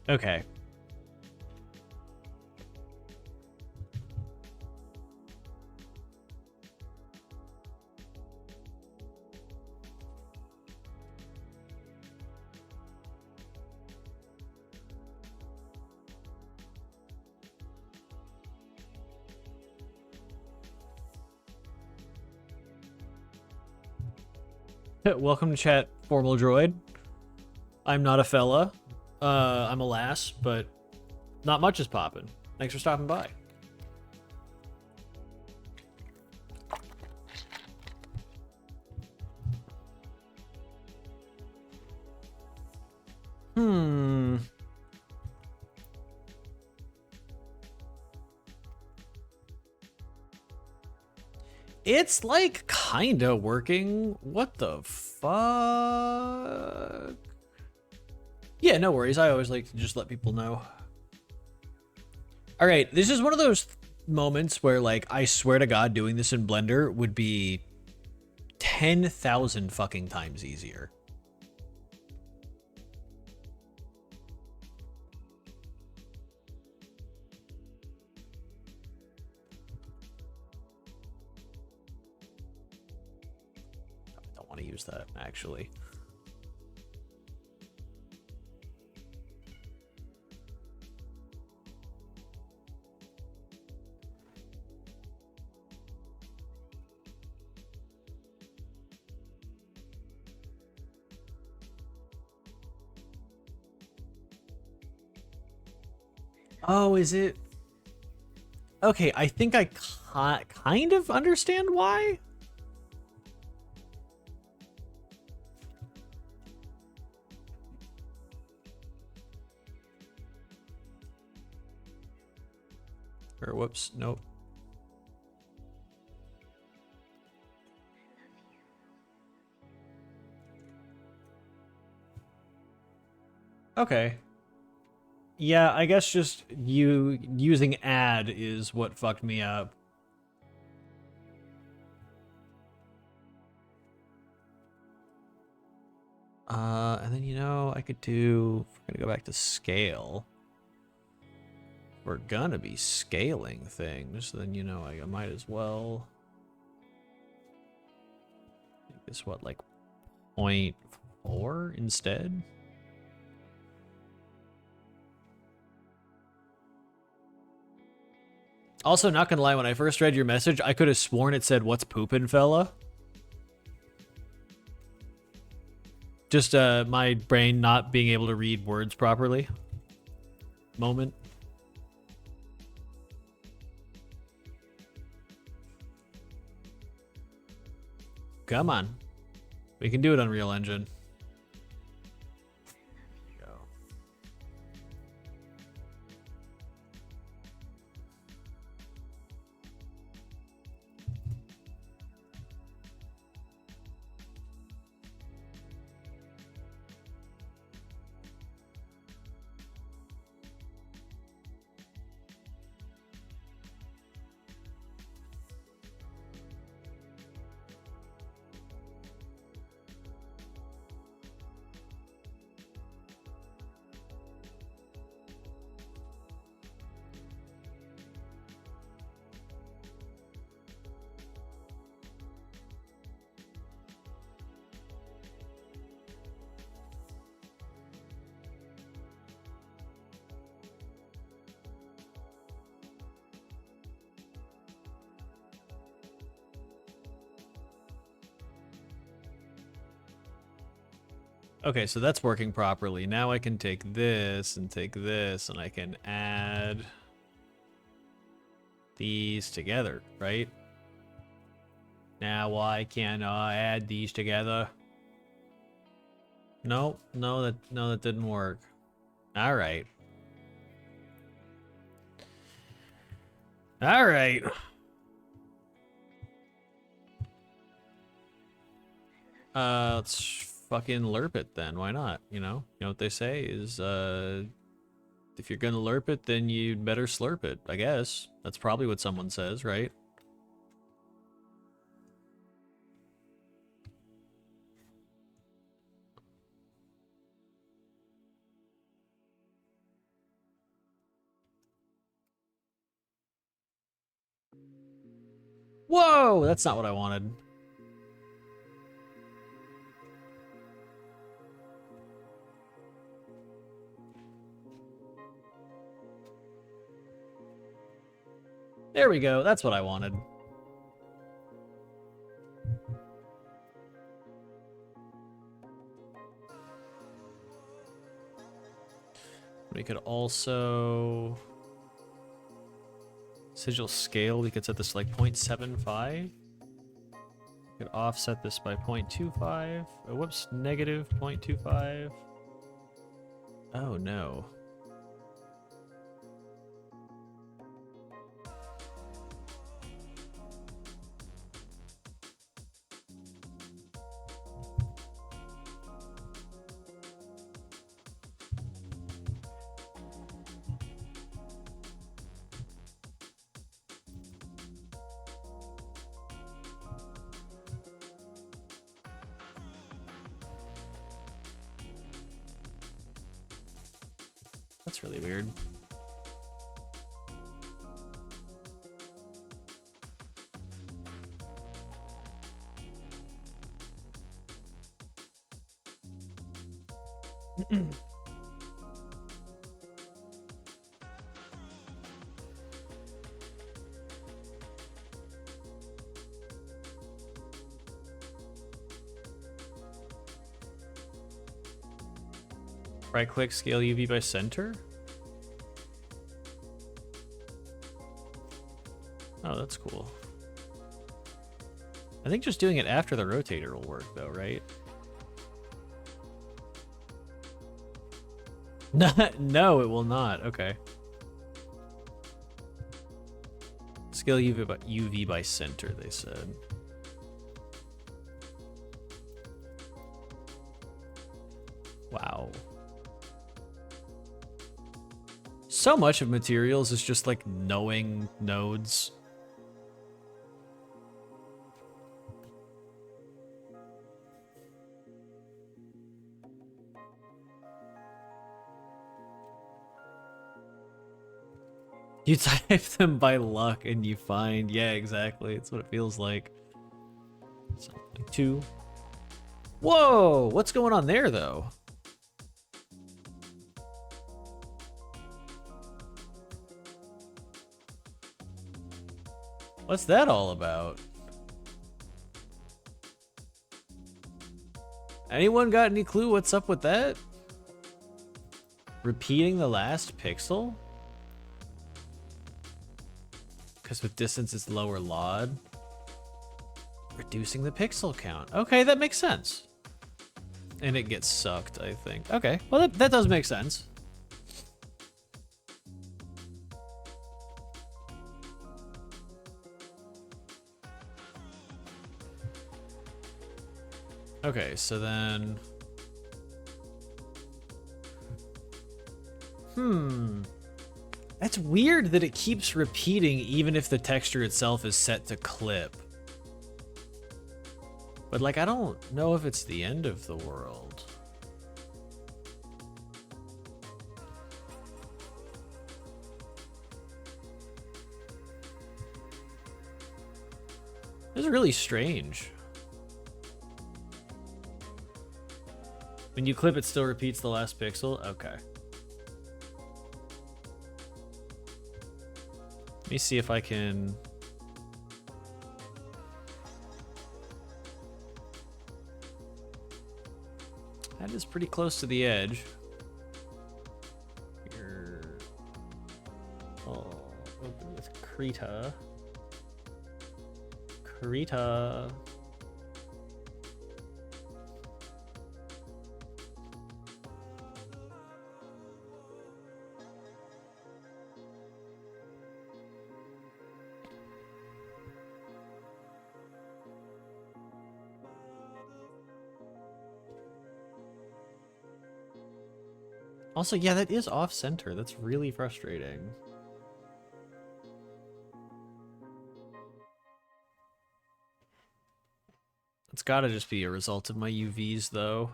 Okay. Welcome to chat, formal droid. I'm not a fella. I'm a lass, but not much is popping. Thanks for stopping by. It's like kinda working. What the fuck? Yeah, no worries. I always like to just let people know. All right, this is one of those moments where, like, I swear to God, doing this in Blender would be 10,000 fucking times easier. I don't want to use that, actually. Oh, is it? Okay, I think I kind of understand why. Or whoops, nope. Okay. Yeah, I guess just you using add is what fucked me up. And then, you know, I could do, we're gonna go back to scale. We're gonna be scaling things, then, you know, I might as well. Make this what, like 0.4 instead? Also, not gonna lie, when I first read your message, I could have sworn it said, "What's poopin', fella?" Just my brain not being able to read words properly. Moment. Come on. We can do it, Unreal Engine. Go. Okay, so that's working properly. Now I can take this, and I can add these together, right? Now why can't I add these together? No, that didn't work. All right. All right. Let's fucking lerp it then. Why not? You know what they say is, if you're gonna lerp it, then you'd better slurp it. I guess that's probably what someone says, right? Whoa, that's not what I wanted. There we go. That's what I wanted. We could also sigil scale. We could set this to like 0.75. We could offset this by 0.25. Oh, whoops, negative 0.25. Oh no. That's really weird. Right click, scale UV by center. Oh, that's cool. I think just doing it after the rotator will work though, right? No, it will not. Okay. Scale UV by center, they said. Wow. So much of materials is just like knowing nodes. You type them by luck and you find, yeah, exactly. It's what it feels like. Something two. Whoa, what's going on there though? What's that all about? Anyone got any clue what's up with that? Repeating the last pixel? Because with distance it's lower LOD. Reducing the pixel count. Okay, that makes sense. And it gets sucked, I think. Okay, well that does make sense. Okay, so then... That's weird that it keeps repeating even if the texture itself is set to clip. But like, I don't know if it's the end of the world. This is really strange. When you clip, it still repeats the last pixel? Okay. Let me see if I can... That is pretty close to the edge. Here. Oh, open with Krita. Krita. Also, yeah, that is off center. That's really frustrating. It's gotta just be a result of my UVs, though.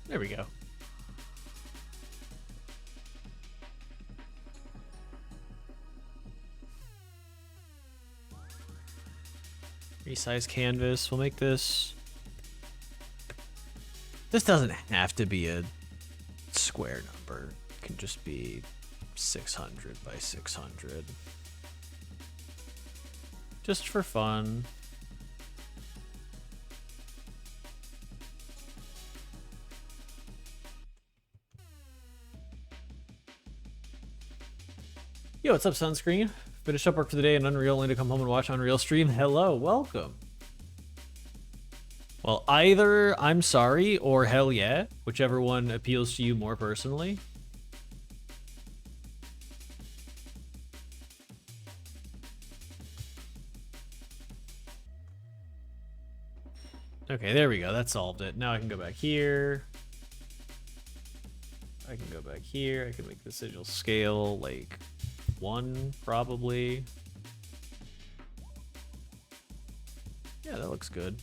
There we go. Resize canvas. We'll make this. This doesn't have to be a square number. It can just be 600 by 600. Just for fun. Yo, what's up, Sunscreen? Finished up work for the day in Unreal, only to come home and watch Unreal stream. Hello, welcome. Well, either I'm sorry or hell yeah, whichever one appeals to you more personally. Okay, there we go. That solved it. Now I can go back here. I can go back here. I can make the sigil scale like 1 probably. Yeah, that looks good.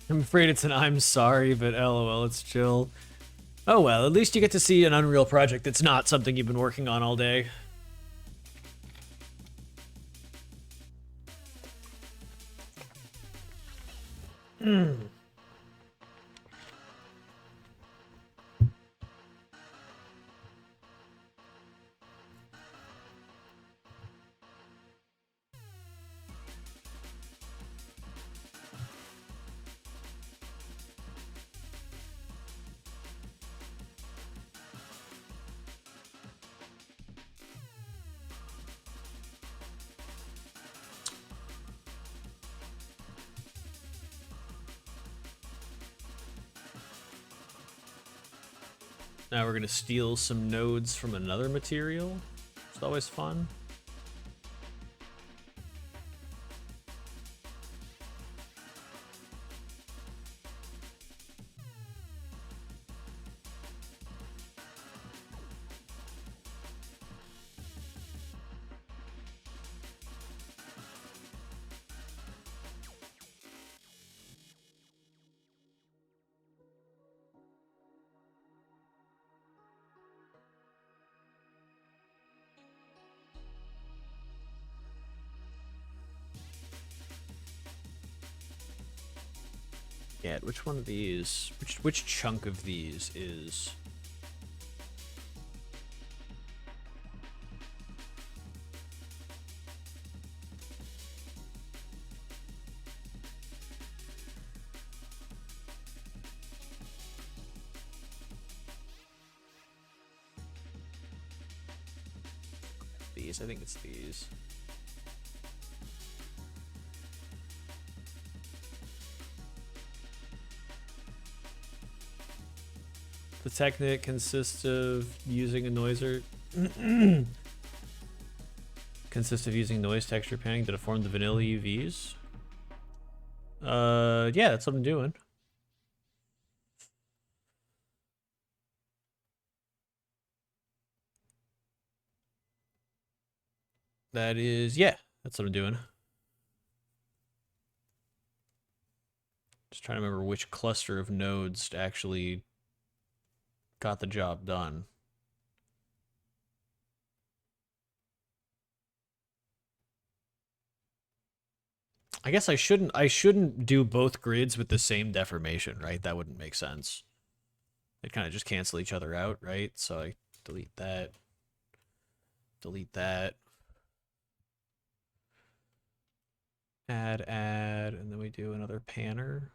I'm afraid it's an I'm sorry, but lol, it's chill. Oh well, at least you get to see an Unreal project that's not something you've been working on all day. Now we're gonna steal some nodes from another material. It's always fun. Yeah, which one of these, which chunk of these is... These, I think it's these. The technique consists of using a noiser. Consists of using noise texture panning to deform the vanilla UVs. Yeah, that's what I'm doing. That is, yeah, that's what I'm doing. Just trying to remember which cluster of nodes actually got the job done. I guess I shouldn't do both grids with the same deformation, right? That wouldn't make sense. They kind of just cancel each other out, right? So I delete that. Delete that. Add, and then we do another panner.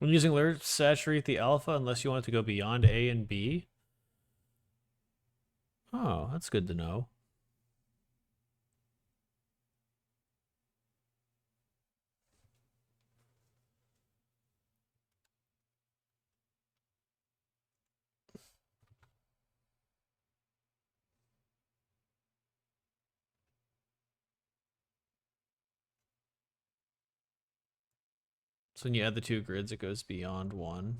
When using layers, saturate the alpha unless you want it to go beyond A and B. Oh, that's good to know. So when you add the two grids, it goes beyond one.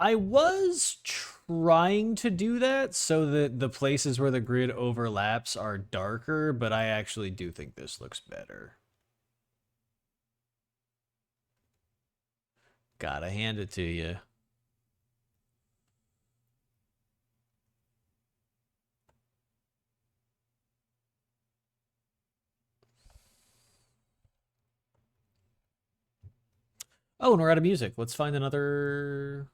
I was trying to do that so that the places where the grid overlaps are darker, but I actually do think this looks better. Gotta hand it to you. Oh, and we're out of music. Let's find another...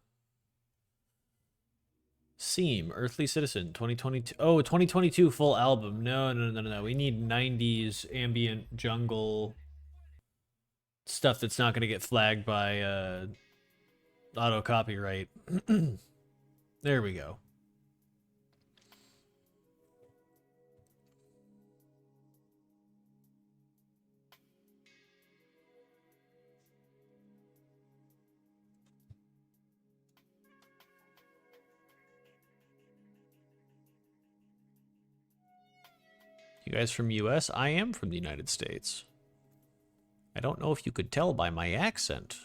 Seam, Earthly Citizen, 2022. Oh, 2022 full album. No. We need 90s ambient jungle stuff that's not going to get flagged by auto copyright. There we go. You guys from US? I am from the United States. I don't know if you could tell by my accent.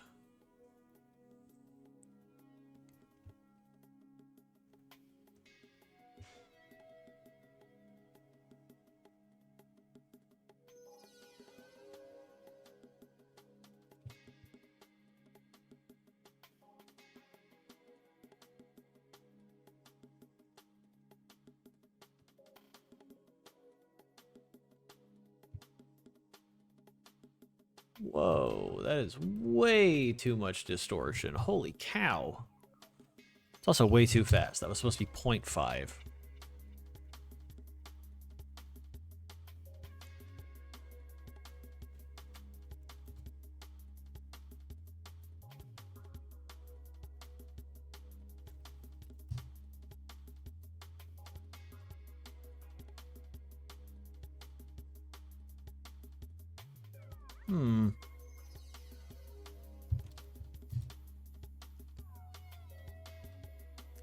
Whoa, that is way too much distortion. Holy cow. It's also way too fast. That was supposed to be 0.5.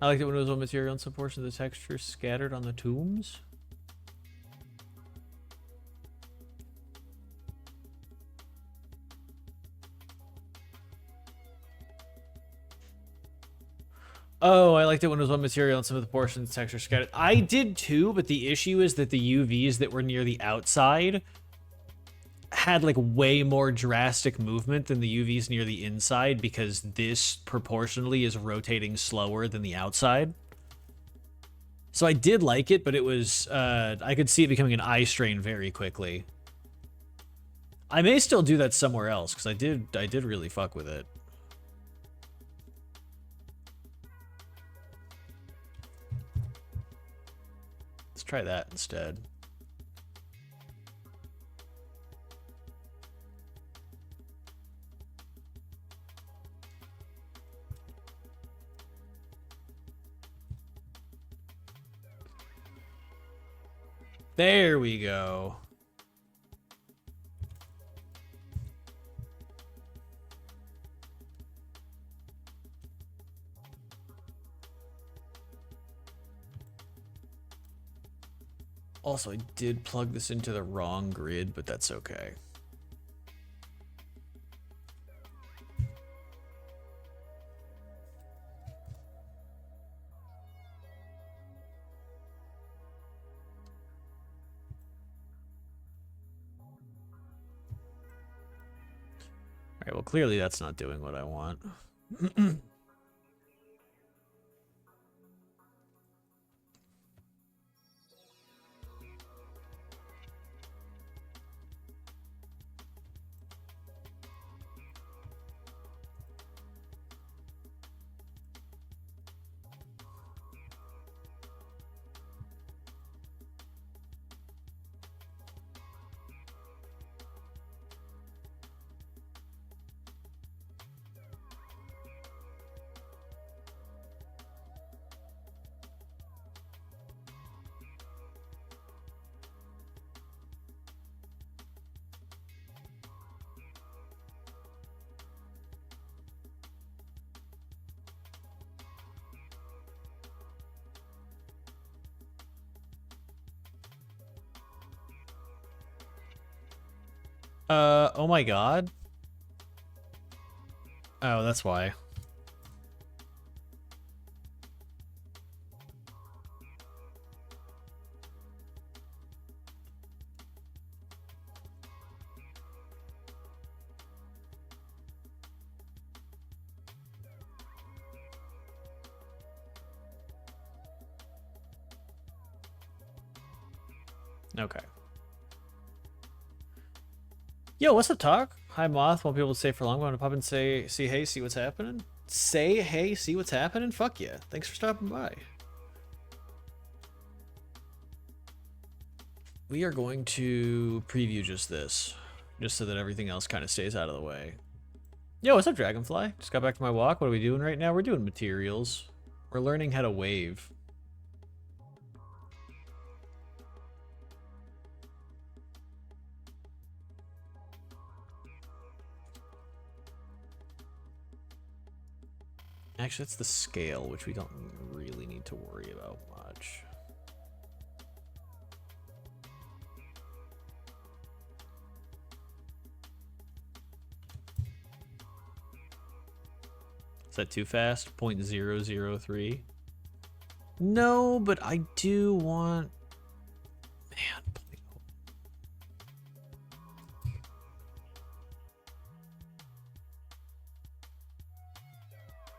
I like it when it was on material and some portion of the texture scattered on the tombs. Oh, I liked it when it was one material and some of the portions texture scattered. I did too, but the issue is that the UVs that were near the outside had like way more drastic movement than the UVs near the inside because this proportionally is rotating slower than the outside. So I did like it, but it was, I could see it becoming an eye strain very quickly. I may still do that somewhere else because I did really fuck with it. Let's try that instead. There we go. Also, I did plug this into the wrong grid, but that's okay. Alright, well, clearly that's not doing what I want. Oh my god. Oh, that's why. Okay. Yo, what's up, Talk? Hi, Moth. Won't be able to stay for long. Want to pop and say hey, see what's happening? Say hey, see what's happening? Fuck yeah. Thanks for stopping by. We are going to preview just this, just so that everything else kind of stays out of the way. Yo, what's up, Dragonfly? Just got back from my walk. What are we doing right now? We're doing materials. We're learning how to wave. Actually, that's the scale, which we don't really need to worry about much. Is that too fast? 0.003? No, but I do want... Man,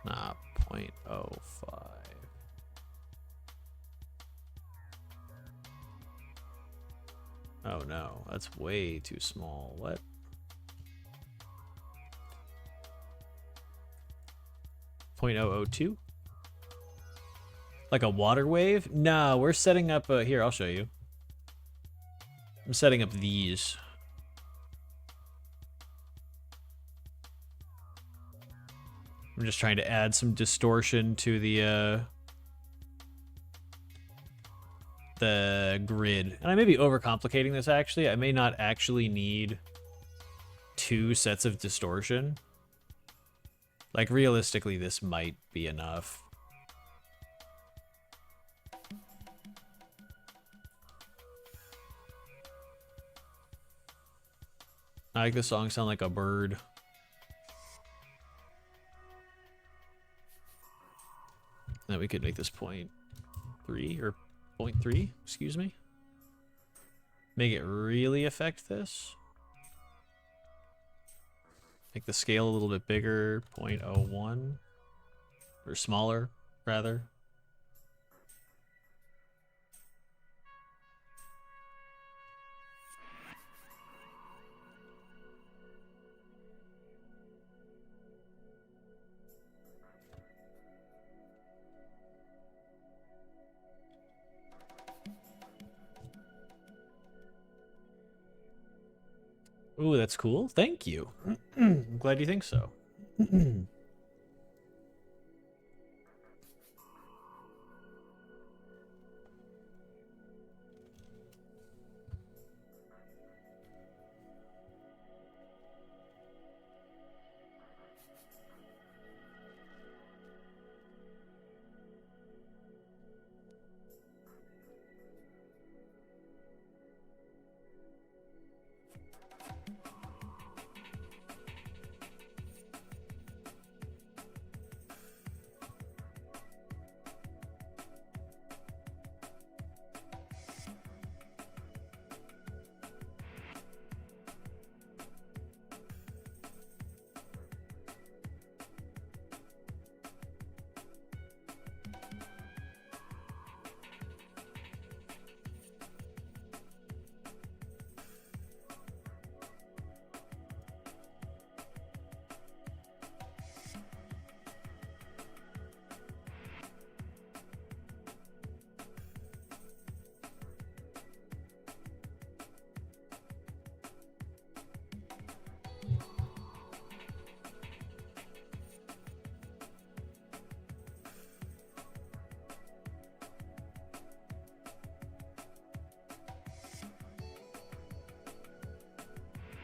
nah, 0.05. Oh no, that's way too small. What? .002? Like a water wave? No, we're setting up here, I'll show you. I'm setting up these. I'm just trying to add some distortion to the grid. And I may be overcomplicating this actually. I may not actually need 2 sets of distortion. Like realistically, this might be enough. I like the song sound like a bird. Then we could make this 0.3 or 0.3, excuse me. Make it really affect this. Make the scale a little bit bigger, 0.01, or smaller, rather. Ooh, that's cool. Thank you. I'm glad you think so.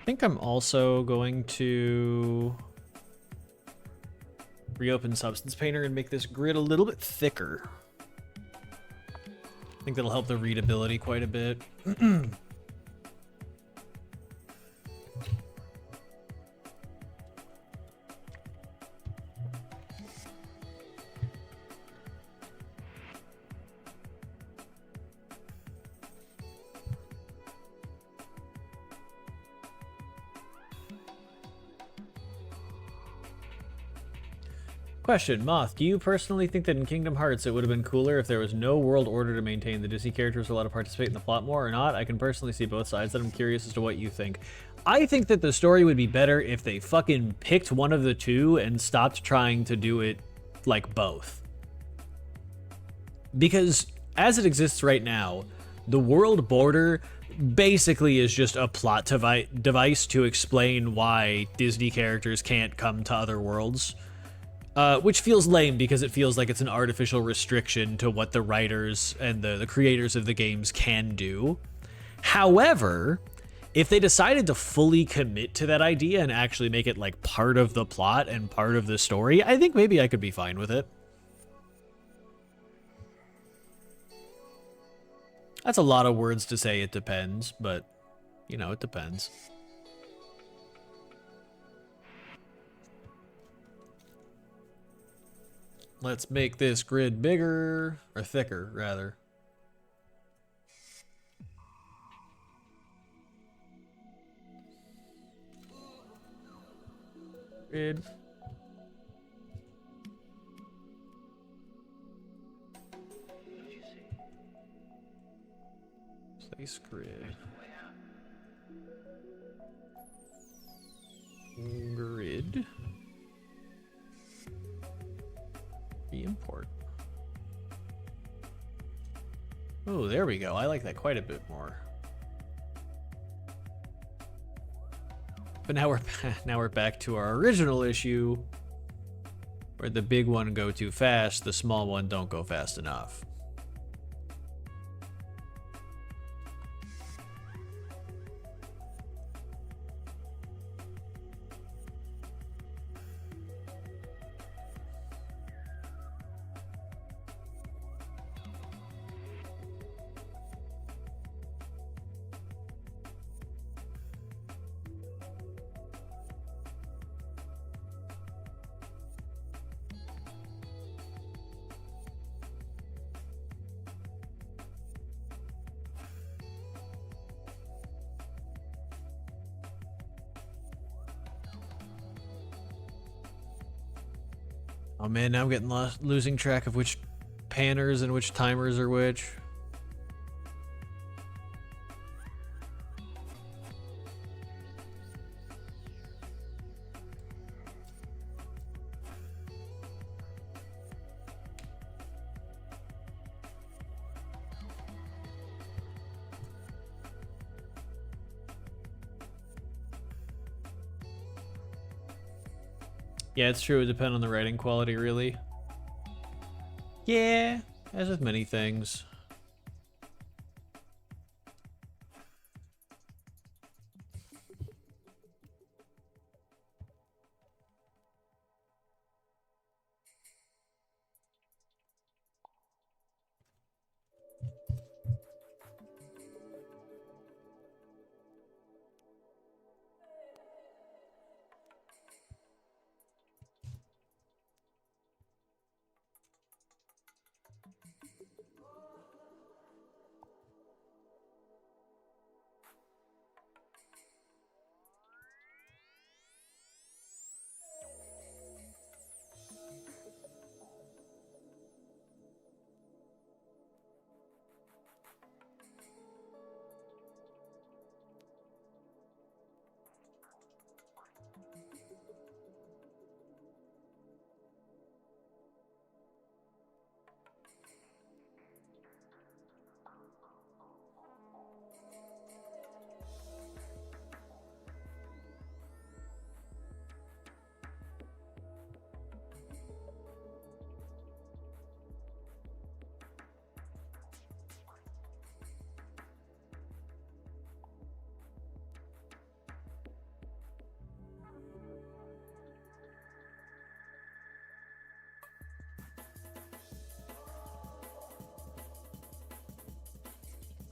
I think I'm also going to reopen Substance Painter and make this grid a little bit thicker. I think that'll help the readability quite a bit. Question, Moth, do you personally think that in Kingdom Hearts it would have been cooler if there was no world order to maintain, the Disney characters were allowed to participate in the plot more or not? I can personally see both sides, and I'm curious as to what you think. I think that the story would be better if they fucking picked one of the two and stopped trying to do it like both. Because as it exists right now, the world border basically is just a plot device to explain why Disney characters can't come to other worlds. Which feels lame because it feels like it's an artificial restriction to what the writers and the creators of the games can do. However, if they decided to fully commit to that idea and actually make it like part of the plot and part of the story, I think maybe I could be fine with it. That's a lot of words to say it depends, but, you know, it depends. Let's make this grid bigger, or thicker, rather. Grid. Place grid. Grid. Re-import. Oh, there we go. I like that quite a bit more. But now we're back to our original issue, where the big one go too fast, the small one don't go fast enough. Oh man, now I'm getting lost, losing track of which panners and which timers are which. Yeah, it's true. It would depend on the writing quality, really. Yeah, as with many things.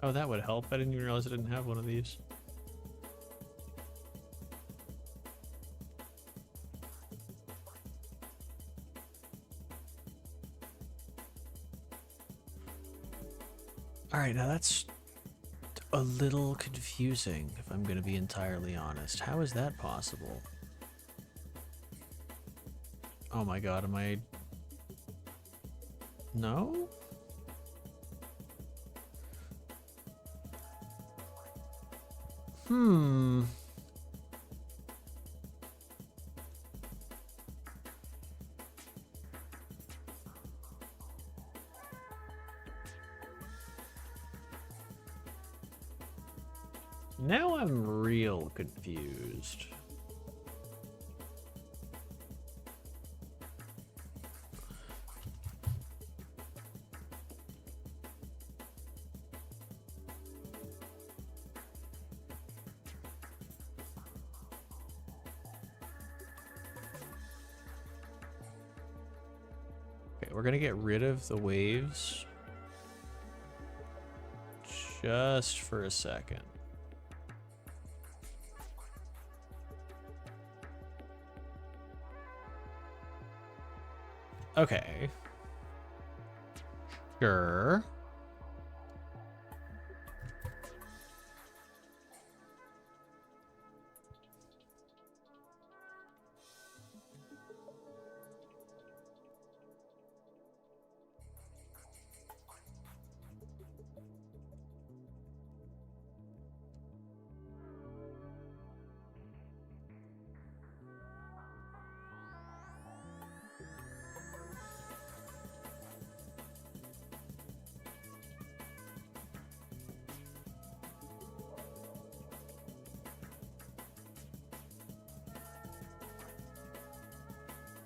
Oh, that would help. I didn't even realize I didn't have one of these. All right, now that's a little confusing, if I'm going to be entirely honest. How is that possible? Oh my god, am I... No? Hmm. Now I'm real confused. Okay, we're gonna get rid of the waves just for a second. Okay. Sure.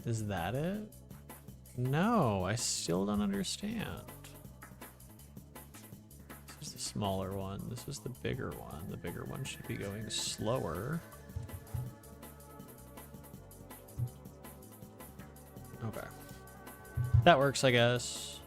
Is that it? No, I still don't understand. This is the smaller one. This is the bigger one. The bigger one should be going slower. Okay. That works, I guess.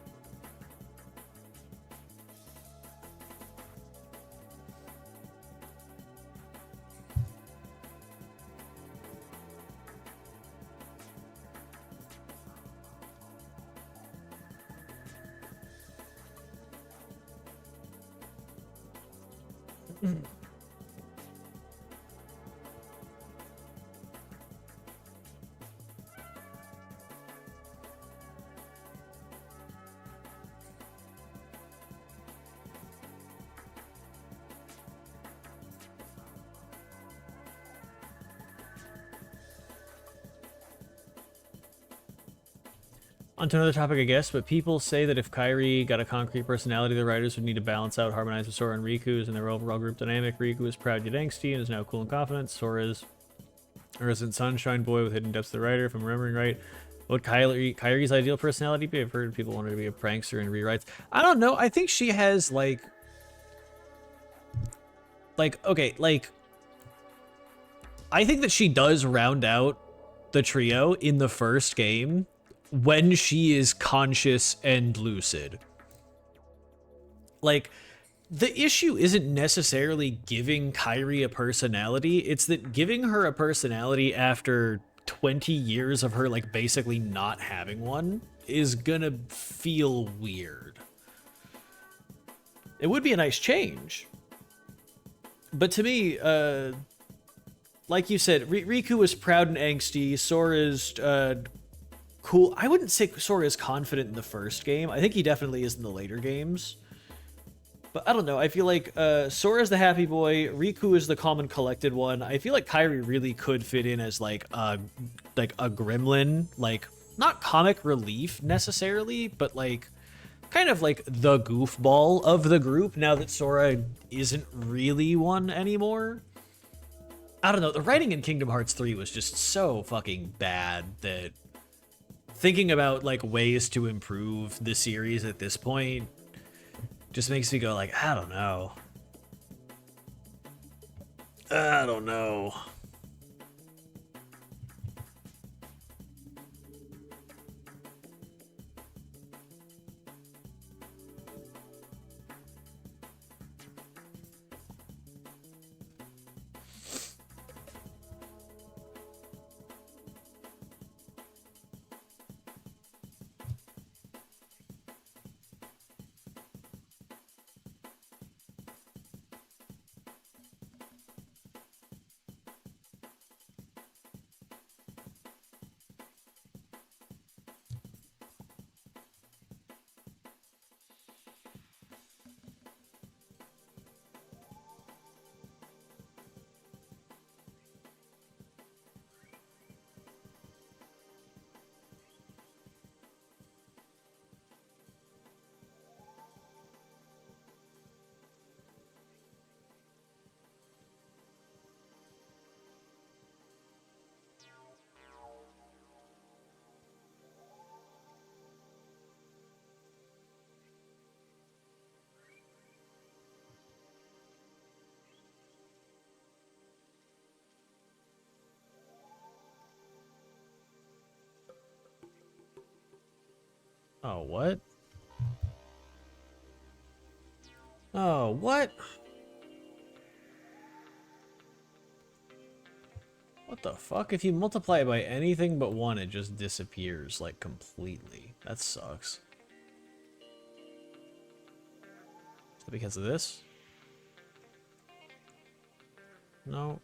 On to another topic, I guess, but people say that if Kairi got a concrete personality, the writers would need to balance out, harmonize with Sora and Riku's and their overall group dynamic. Riku is proud yet angsty and is now cool and confident. Sora's resident sunshine boy with hidden depths of the writer, if I'm remembering right. What Kairi's ideal personality be? I've heard people want her to be a prankster and rewrites. I don't know. I think she has okay, I think that she does round out the trio in the first game when she is conscious and lucid. Like, the issue isn't necessarily giving Kairi a personality, it's that giving her a personality after 20 years of her, like, basically not having one is gonna feel weird. It would be a nice change. But to me, like you said, Riku is proud and angsty, Sora's cool. I wouldn't say Sora is confident in the first game. I think he definitely is in the later games. But I don't know. I feel like Sora's the happy boy. Riku is the calm and collected one. I feel like Kairi really could fit in as like a gremlin, like not comic relief necessarily, but like kind of like the goofball of the group now that Sora isn't really one anymore. I don't know. The writing in Kingdom Hearts 3 was just so fucking bad that thinking about like ways to improve the series at this point just makes me go like, I don't know. I don't know. Oh, what? Oh, what? What the fuck? If you multiply it by anything but 1, it just disappears, like, completely. That sucks. Is that because of this? No.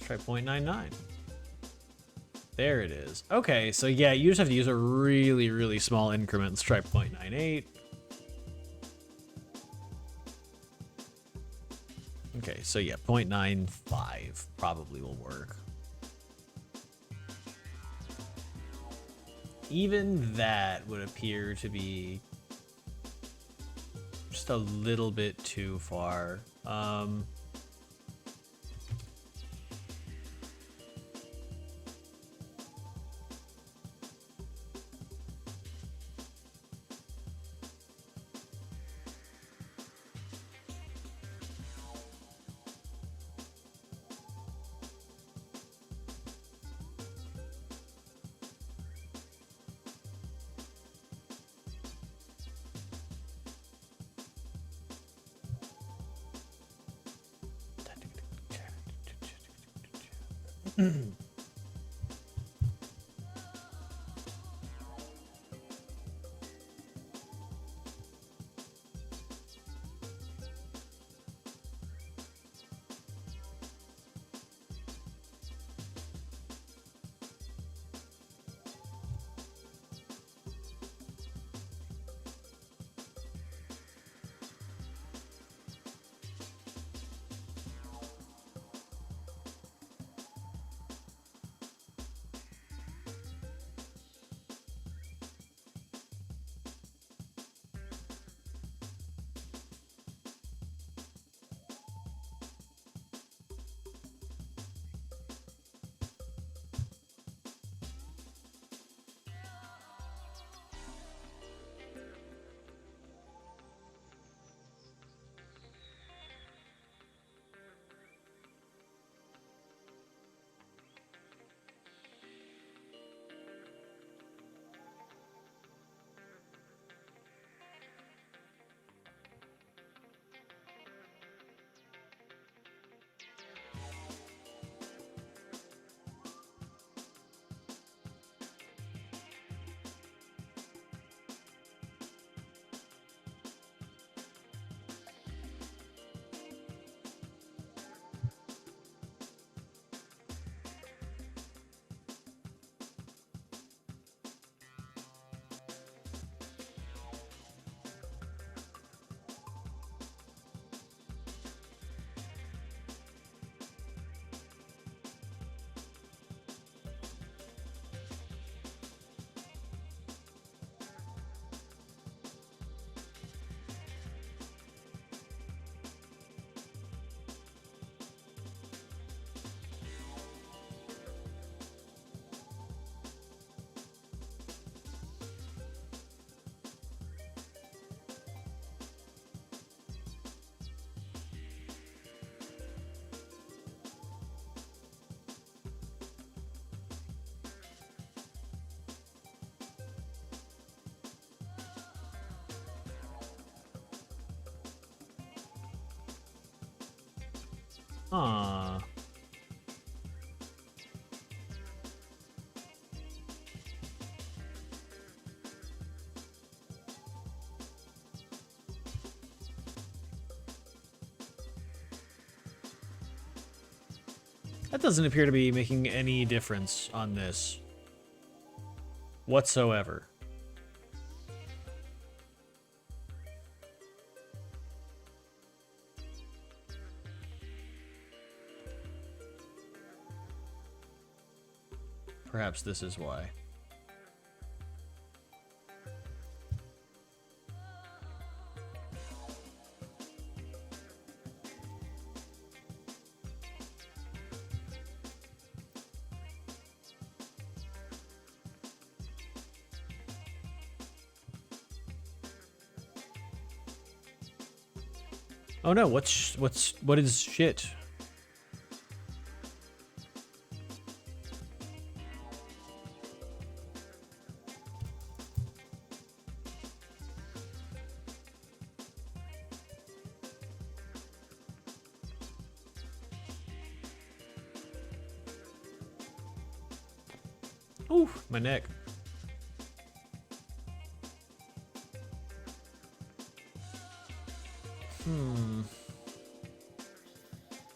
Let's try 0.99. There it is. Okay, so yeah, you just have to use a really, really small increment. Let's try 0.98. Okay, so yeah, 0.95 probably will work. Even that would appear to be just a little bit too far. Huh. That doesn't appear to be making any difference on this whatsoever. Perhaps this is why. Oh no, what is shit? Ooh, my neck.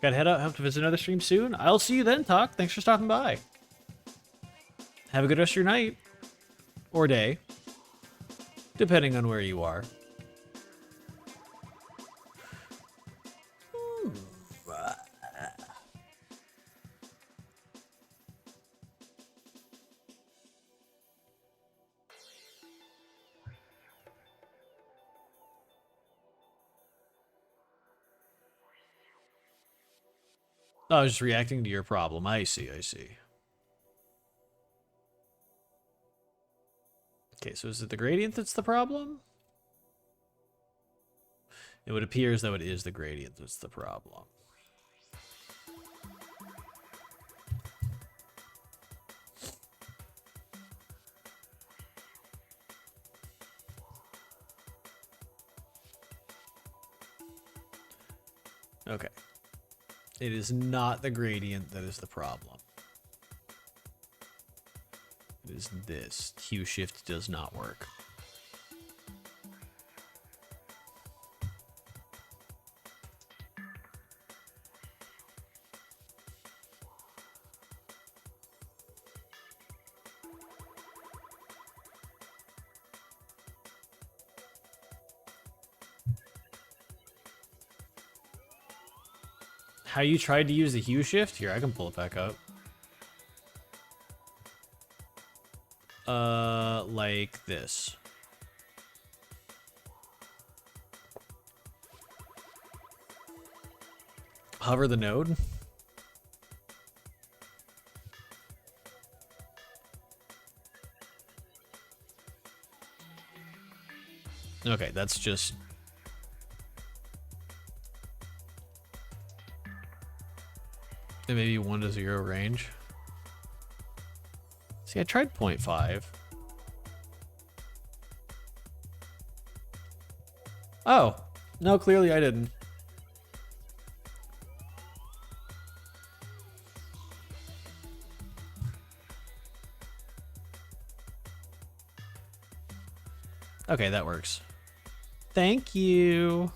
Gotta head out. Have to visit another stream soon. I'll see you then, Talk. Thanks for stopping by. Have a good rest of your night. Or day. Depending on where you are. Oh, I was just reacting to your problem. I see, I see. Okay, so is it the gradient that's the problem? It would appear as though it is the gradient that's the problem. Okay. It is not the gradient that is the problem. It is this. Q shift does not work. How you tried to use the hue shift? Here, I can pull it back up. Like this. Hover the node. Okay, that's just... It may be 1 to 0 range. See, I tried 0.5. Oh, no, clearly I didn't. Okay, that works. Thank you.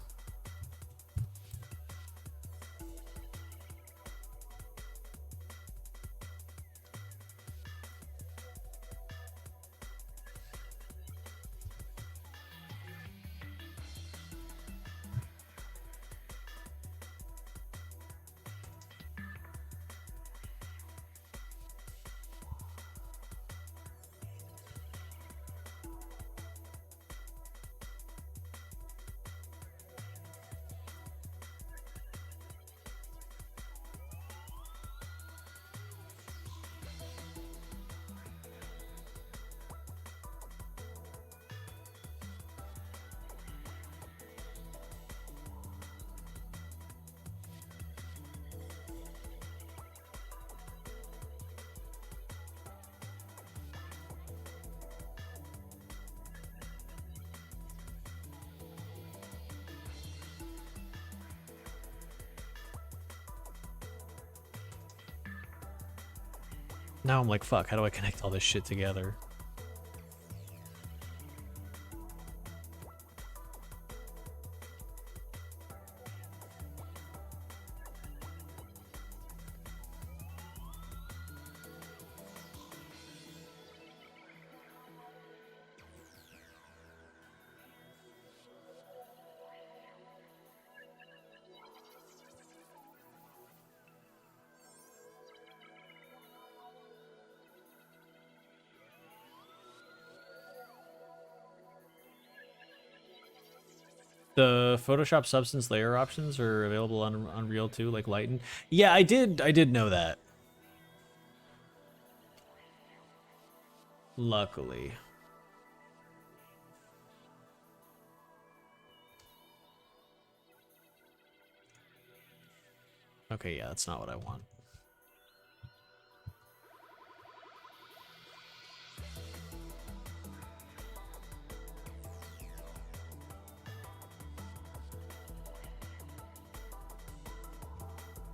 Now I'm like, fuck, how do I connect all this shit together? The Photoshop Substance layer options are available on Unreal too, like Lighten. Yeah, I did know that. Luckily. Okay, yeah, that's not what I want.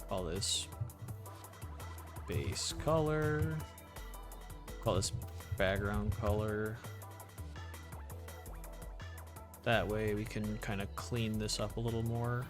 Call this base color. Call this background color. That way we can kind of clean this up a little more.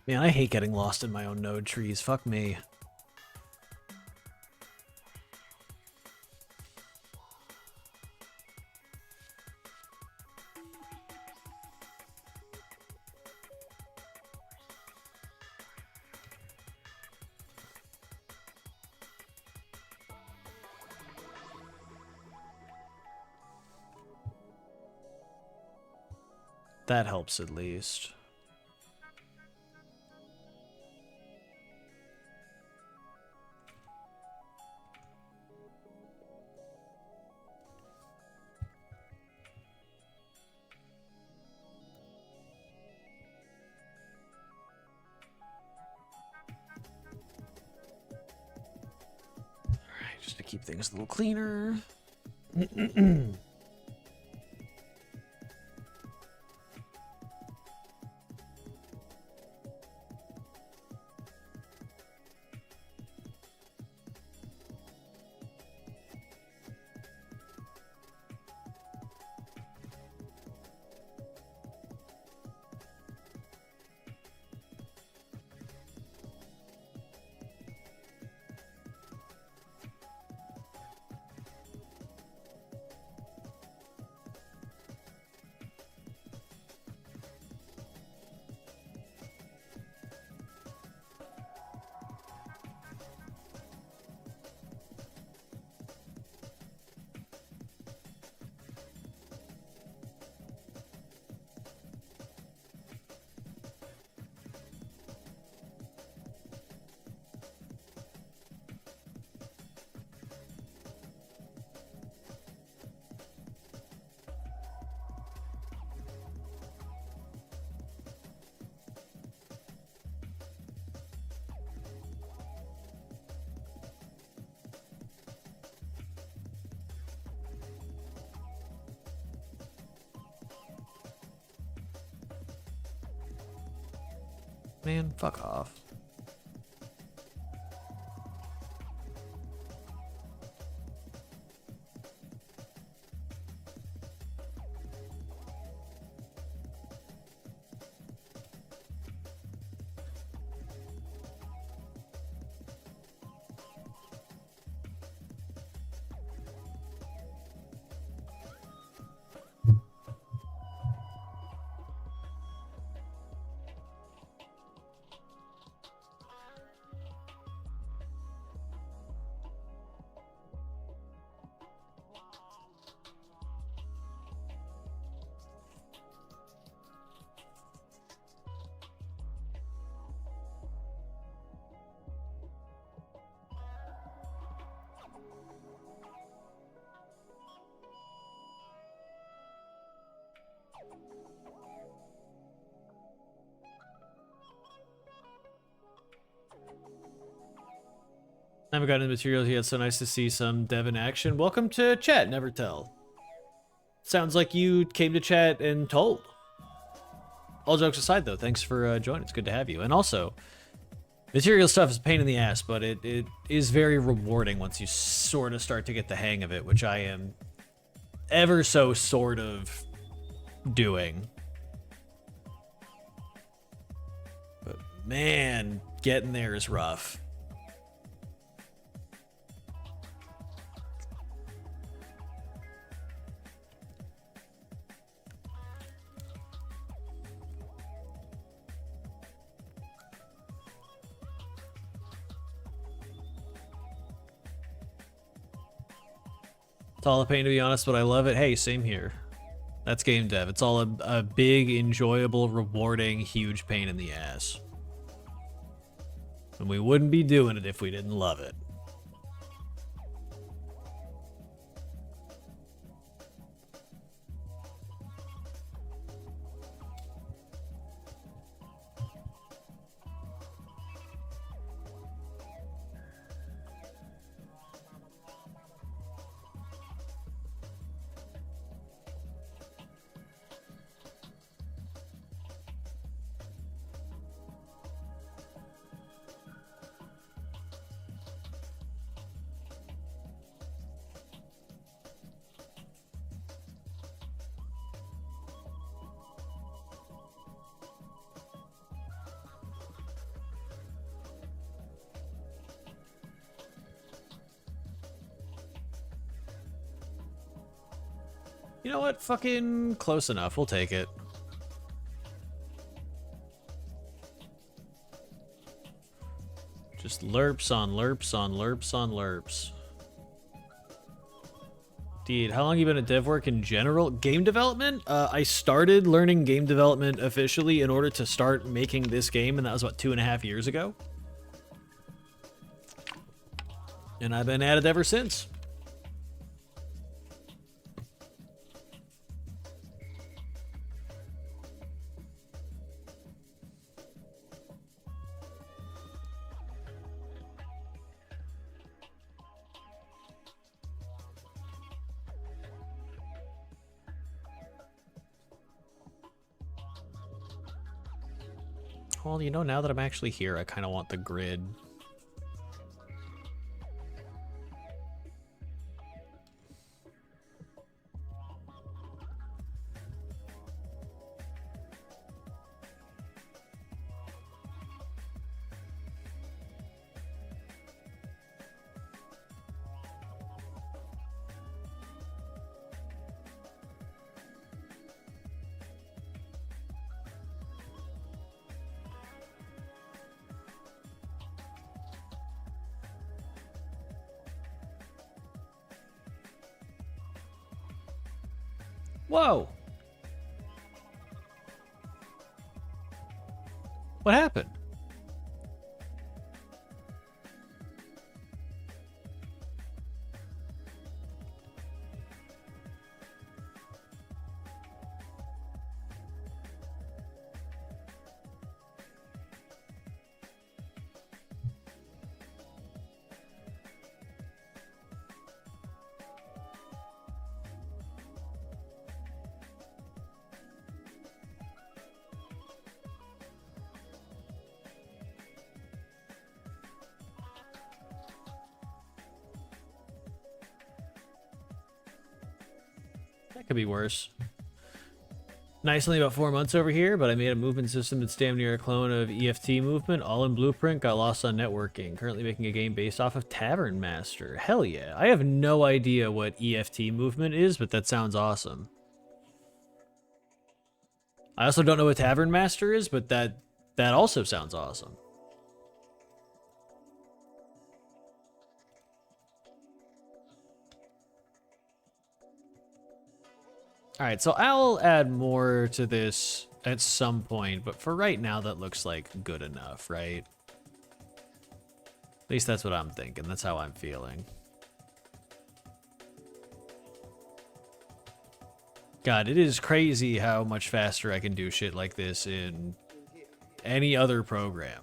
Man, I hate getting lost in my own node trees. Fuck me. That helps at least. Alright, just to keep things a little cleaner. Man, fuck off. Haven't gotten the materials yet, so nice to see some dev in action. Welcome to chat, Never Tell. Sounds like you came to chat and told. All jokes aside, though, thanks for joining. It's good to have you. And also, material stuff is a pain in the ass, but it is very rewarding once you sort of start to get the hang of it, which I am ever so sort of doing. But man, getting there is rough. It's all a pain, to be honest, but I love it. Hey, same here. That's game dev. It's all a big, enjoyable, rewarding, huge pain in the ass. And we wouldn't be doing it if we didn't love it. You know what? Fucking close enough. We'll take it. Just lerps on lerps on lerps on lerps. Indeed. How long have you been at dev work in general? Game development? I started learning game development officially in order to start making this game, and that was about 2.5 years ago. And I've been at it ever since. Well, you know, now that I'm actually here, I kind of want the grid. Whoa! What happened? That could be worse. Nice, only about 4 months over here, but I made a movement system that's damn near a clone of EFT movement, all in Blueprint, got lost on networking. Currently making a game based off of Tavern Master. Hell yeah. I have no idea what EFT movement is, but that sounds awesome. I also don't know what Tavern Master is, but that also sounds awesome. Alright, so I'll add more to this at some point, but for right now, that looks like good enough, right? At least that's what I'm thinking. That's how I'm feeling. God, it is crazy how much faster I can do shit like this in any other program.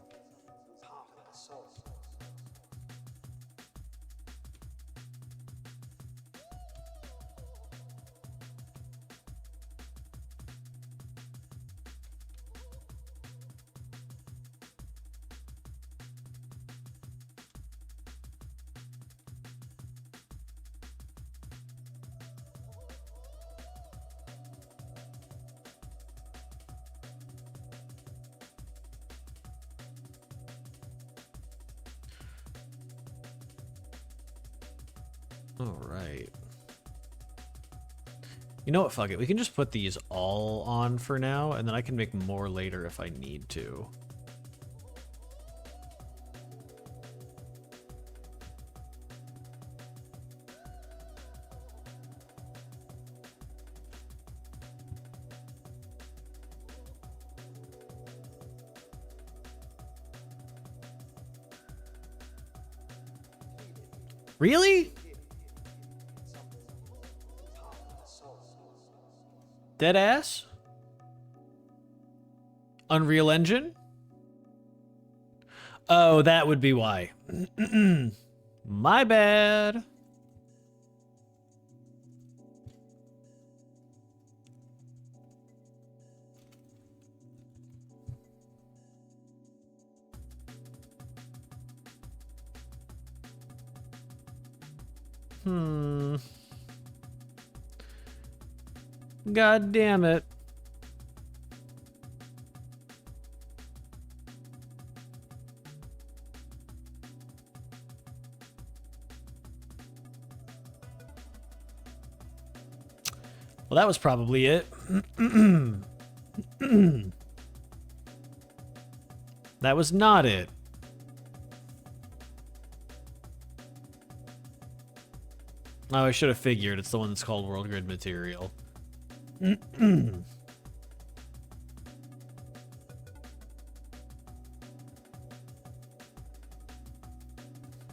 All right. You know what? Fuck it. We can just put these all on for now, and then I can make more later if I need to. Really? Deadass? Unreal Engine? Oh, that would be why. My bad. God damn it. Well, that was probably it. That was not it. Oh, I should have figured. It's the one that's called World Grid Material.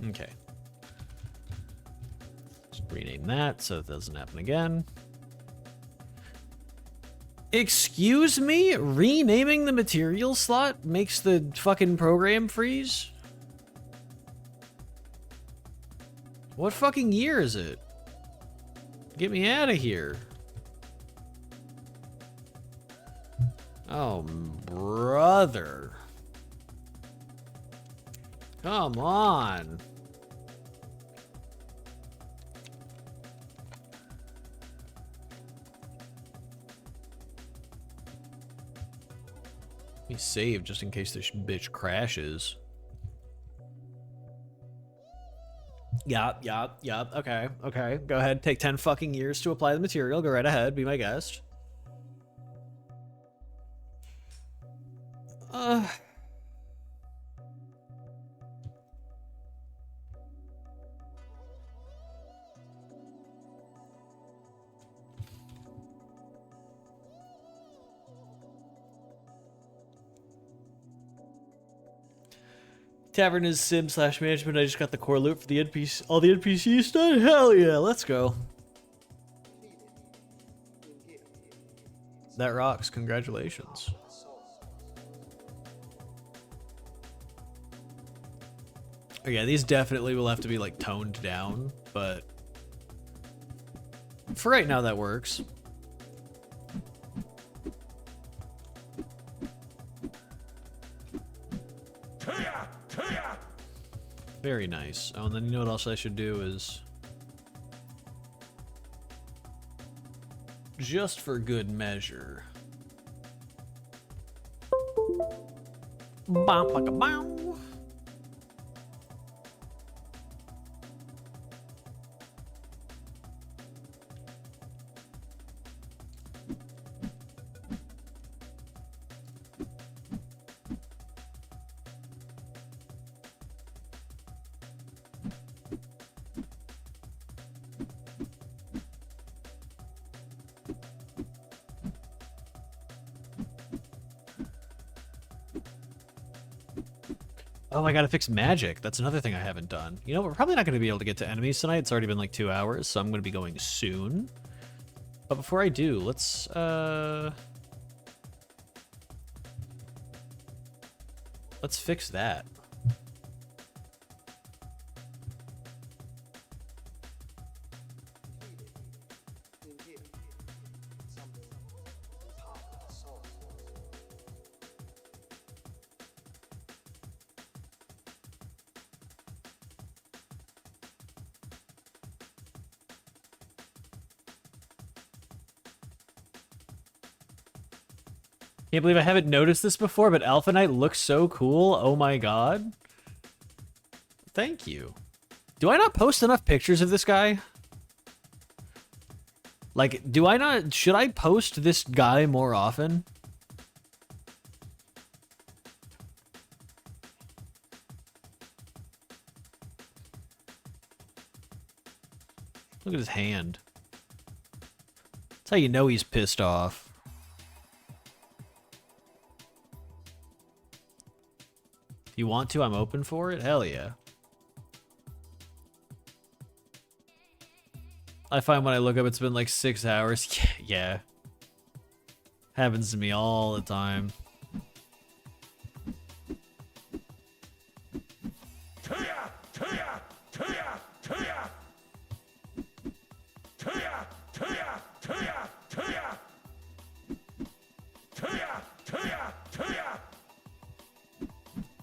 Okay. Just rename that so it doesn't happen again. Excuse me? Renaming the material slot makes the fucking program freeze? What fucking year is it? Get me out of here. Oh, brother. Come on. Let me save just in case this bitch crashes. Yup. Okay. Go ahead. Take 10 fucking years to apply the material. Go right ahead. Be my guest. Tavern is sim/management. I just got the core loot for the NPC. All the NPCs done? Hell yeah, let's go. That rocks. Congratulations. Oh, yeah, these definitely will have to be like toned down, but for right now that works. Very nice. Oh, and then you know what else I should do is Just for good measure. Bam, baka, bow. Oh, I gotta fix magic. That's another thing I haven't done. You know, we're probably not gonna be able to get to enemies tonight. It's already been like 2 hours, so I'm gonna be going soon. But before I do, let's fix that. Can't believe I haven't noticed this before, but Alpha Knight looks so cool. Oh my god. Thank you. Do I not post enough pictures of this guy? Like, should I post this guy more often? Look at his hand. That's how you know he's pissed off. You want to? I'm open for it? Hell yeah. I find when I look up it's been like 6 hours. Yeah. Happens to me all the time.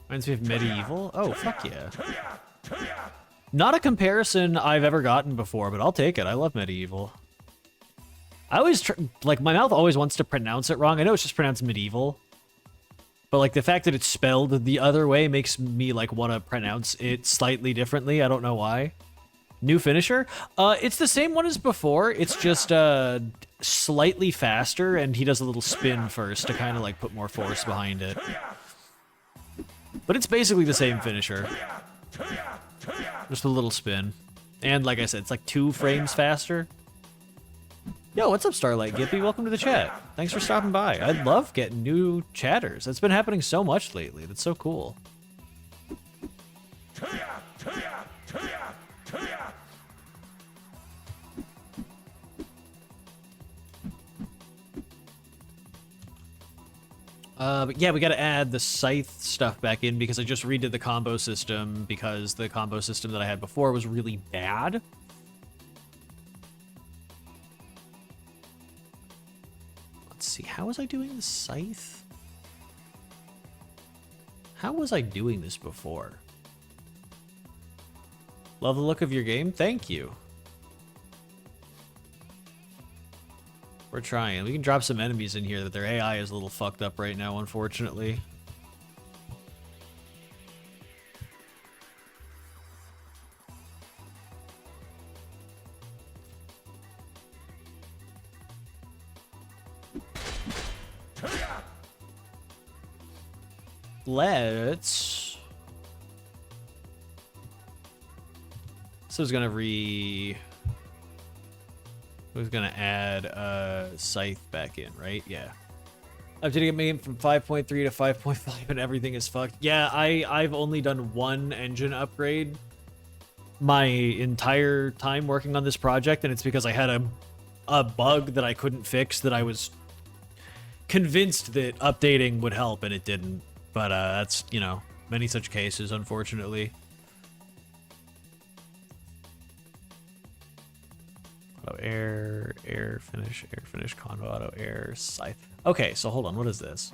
Reminds me of Medieval? Oh, fuck yeah. Not a comparison I've ever gotten before, but I'll take it. I love Medieval. I always, like, my mouth always wants to pronounce it wrong. I know it's just pronounced Medieval. But, like, the fact that it's spelled the other way makes me, like, want to pronounce it slightly differently. I don't know why. New finisher? It's the same one as before. It's just, slightly faster, and he does a little spin first to kind of, like, put more force behind it. But it's basically the same finisher. Just a little spin. And like I said, it's like 2 frames faster. Yo, what's up, Starlight Gippy? Welcome to the chat. Thanks for stopping by. I love getting new chatters. It's been happening so much lately. That's so cool. But yeah, we gotta add the scythe stuff back in because I just redid the combo system because the combo system that I had before was really bad. Let's see, how was I doing the scythe? How was I doing this before? Love the look of your game? Thank you. We're trying. We can drop some enemies in here that their AI is a little fucked up right now, unfortunately. Let's... So it's gonna Who's gonna add scythe back in, right? Yeah. I'm updating my game from 5.3 to 5.5 and everything is fucked. Yeah, I've only done 1 engine upgrade my entire time working on this project, and it's because I had a bug that I couldn't fix that I was convinced that updating would help, and it didn't. But that's, you know, many such cases, unfortunately. Auto air finish, convo, auto air, scythe. Okay, so hold on, what is this?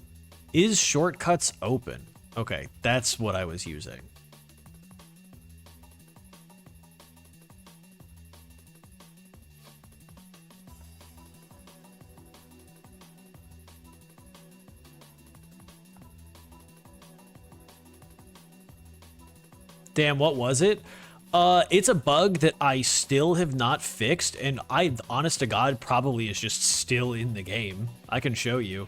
Is shortcuts open? Okay, that's what I was using. Damn, what was it? It's a bug that I still have not fixed, and I, honest to God, probably is just still in the game. I can show you.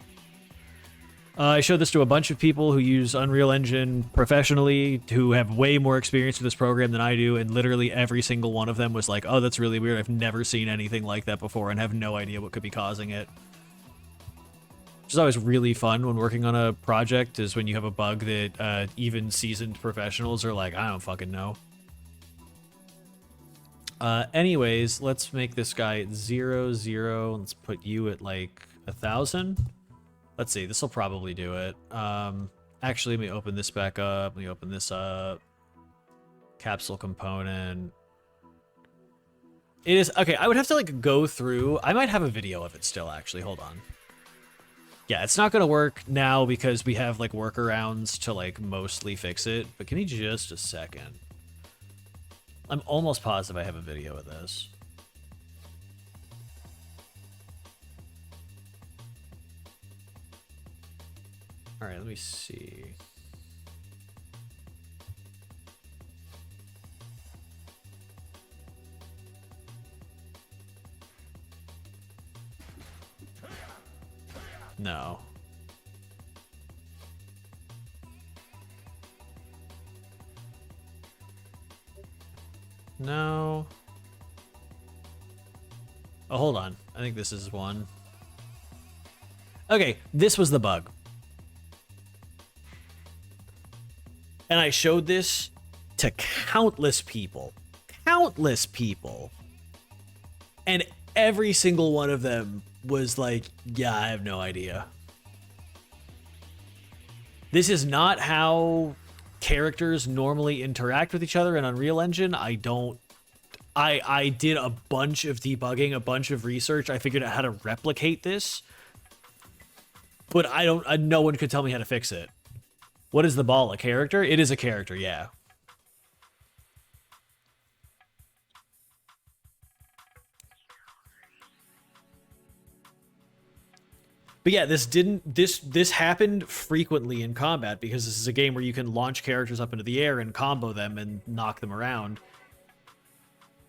I showed this to a bunch of people who use Unreal Engine professionally, who have way more experience with this program than I do, and literally every single one of them was like, oh, that's really weird. I've never seen anything like that before and have no idea what could be causing it. Which is always really fun when working on a project, is when you have a bug that even seasoned professionals are like, I don't fucking know. Anyways, let's make this guy 0, 0. Let's put you at like 1,000. Let's see, this will probably do it. Actually, let me open this back up. Let me open this up. Capsule component. It is, okay, I would have to like go through. I might have a video of it still, actually. Hold on. Yeah, it's not gonna work now because we have like workarounds to like mostly fix it, but give me just a second. I'm almost positive I have a video of this. All right, let me see. No. No. Oh, hold on. I think this is one. Okay, this was the bug. And I showed this to countless people. Countless people. And every single one of them was like, yeah, I have no idea. This is not how characters normally interact with each other in Unreal Engine. I did a bunch of debugging, a bunch of research. I figured out how to replicate this. But no one could tell me how to fix it. What is the ball, a character? It is a character, yeah. But yeah, this happened frequently in combat because this is a game where you can launch characters up into the air and combo them and knock them around.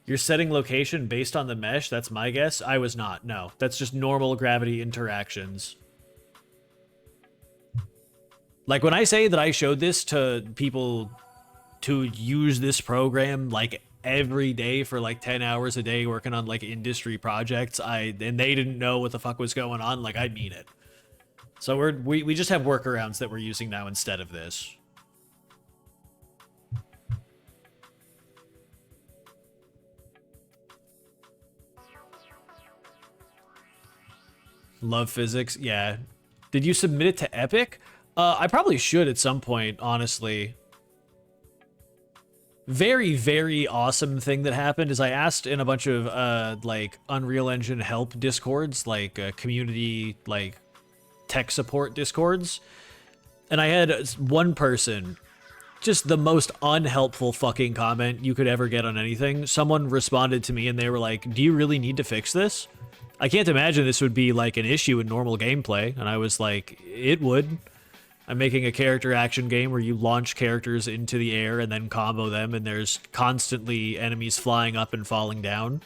You're setting location based on the mesh, that's my guess. I was not, no. That's just normal gravity interactions. Like when I say that I showed this to people to use this program like every day for like 10 hours a day working on like industry projects, and they didn't know what the fuck was going on, like I mean it. So we just have workarounds that we're using now instead of this. Love physics, yeah. Did you submit it to Epic? I probably should at some point, honestly. Very, very awesome thing that happened is I asked in a bunch of like Unreal Engine help discords, like community like tech support discords, and I had one person, just the most unhelpful fucking comment you could ever get on anything. Someone responded to me and they were like, do you really need to fix this? I can't imagine this would be like an issue in normal gameplay. And I was like, it would. I'm making a character action game where you launch characters into the air and then combo them, and there's constantly enemies flying up and falling down.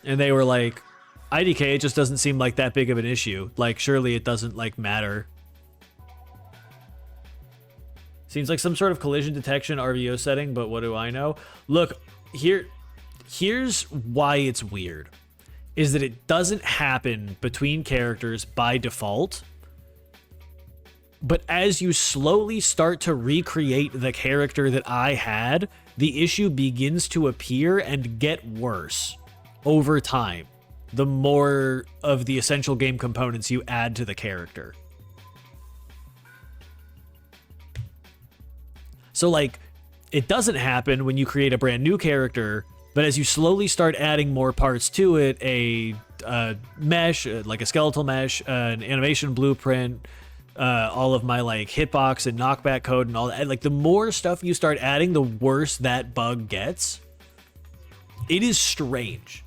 And they were like, IDK, it just doesn't seem like that big of an issue. Like, surely it doesn't, like, matter. Seems like some sort of collision detection RVO setting, but what do I know? Look, here's why it's weird. Is that it doesn't happen between characters by default. But as you slowly start to recreate the character that I had, the issue begins to appear and get worse over time, the more of the essential game components you add to the character. So, like, it doesn't happen when you create a brand new character, but as you slowly start adding more parts to it, a mesh, like a skeletal mesh, an animation blueprint, all of my like hitbox and knockback code and all that, like the more stuff you start adding, the worse that bug gets. It is strange.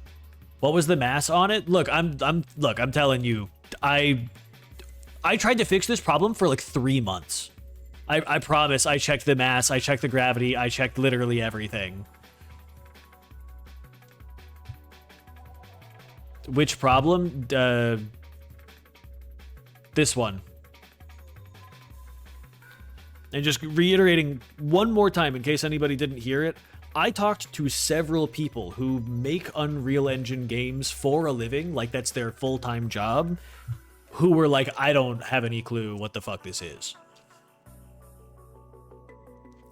What was the mass on it? Look, I'm telling you, I tried to fix this problem for like 3 months. I promise I checked the mass, I checked the gravity, I checked literally everything. Which problem? This one. And just reiterating one more time in case anybody didn't hear it, I talked to several people who make Unreal Engine games for a living, like that's their full-time job, who were like, I don't have any clue what the fuck this is.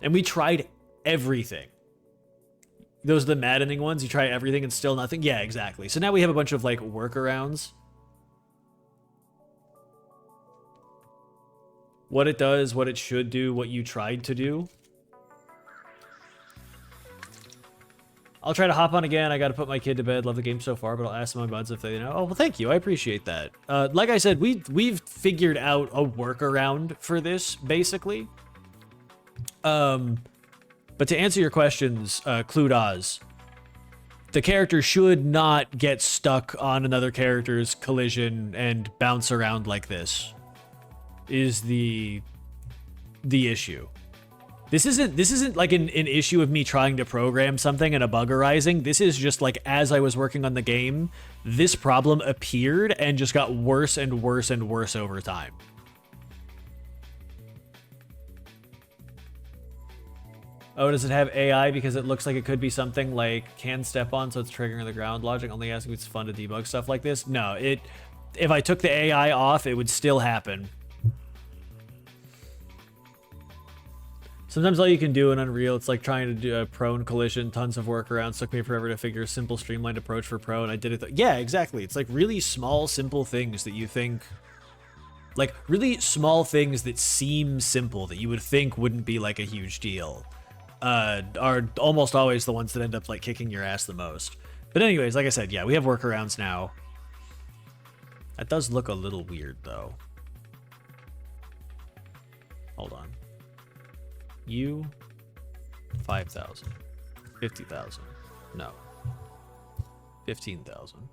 And we tried everything. Those are the maddening ones. You try everything and still nothing. Yeah, exactly. So now we have a bunch of like workarounds. What it does, what it should do, what you tried to do. I'll try to hop on again. I got to put my kid to bed. Love the game so far, but I'll ask my buds if they know. Oh, well, thank you. I appreciate that. Like I said, we've figured out a workaround for this, basically. But to answer your questions, Clued-Oz, the character should not get stuck on another character's collision and bounce around like this. Is the issue. This isn't like an issue of me trying to program something and a bug arising. This is just like as I was working on the game, this problem appeared and just got worse and worse and worse over time. Oh, does it have AI because it looks like it could be something like can step on, so it's triggering the ground logic? Only asking if it's fun to debug stuff like this. No, if I took the AI off, it would still happen. Sometimes all you can do in Unreal, it's like trying to do a prone collision, tons of workarounds. Took me forever to figure a simple, streamlined approach for pro, and I did it. Yeah, exactly. It's like really small, simple things that you think, like really small things that seem simple that you would think wouldn't be like a huge deal, are almost always the ones that end up like kicking your ass the most. But anyways, like I said, yeah, we have workarounds now. That does look a little weird though. Hold on. You 5,000 50,000 no 15,000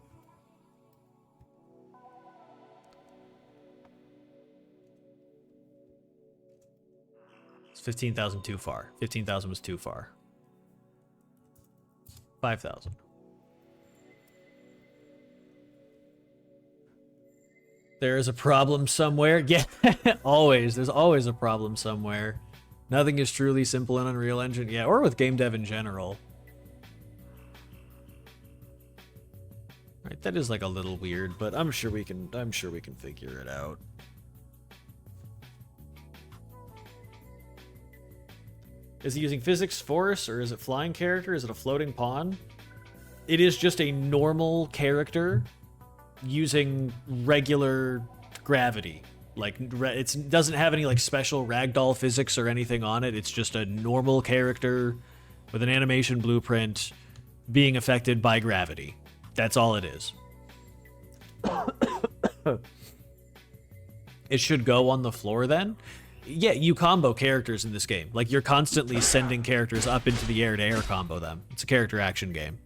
it's 15,000 too far. 15,000 was too far. 5,000. There is a problem somewhere. Yeah, always. There's always a problem somewhere. Nothing is truly simple in Unreal Engine. Yeah, or with game dev in general. Right, that is like a little weird, but I'm sure we can figure it out. Is he using physics force or is it flying character? Is it a floating pawn? It is just a normal character using regular gravity. Like, it doesn't have any, like, special ragdoll physics or anything on it. It's just a normal character with an animation blueprint being affected by gravity. That's all it is. It should go on the floor, then? Yeah, you combo characters in this game. Like, you're constantly sending characters up into the air to air combo them. It's a character action game.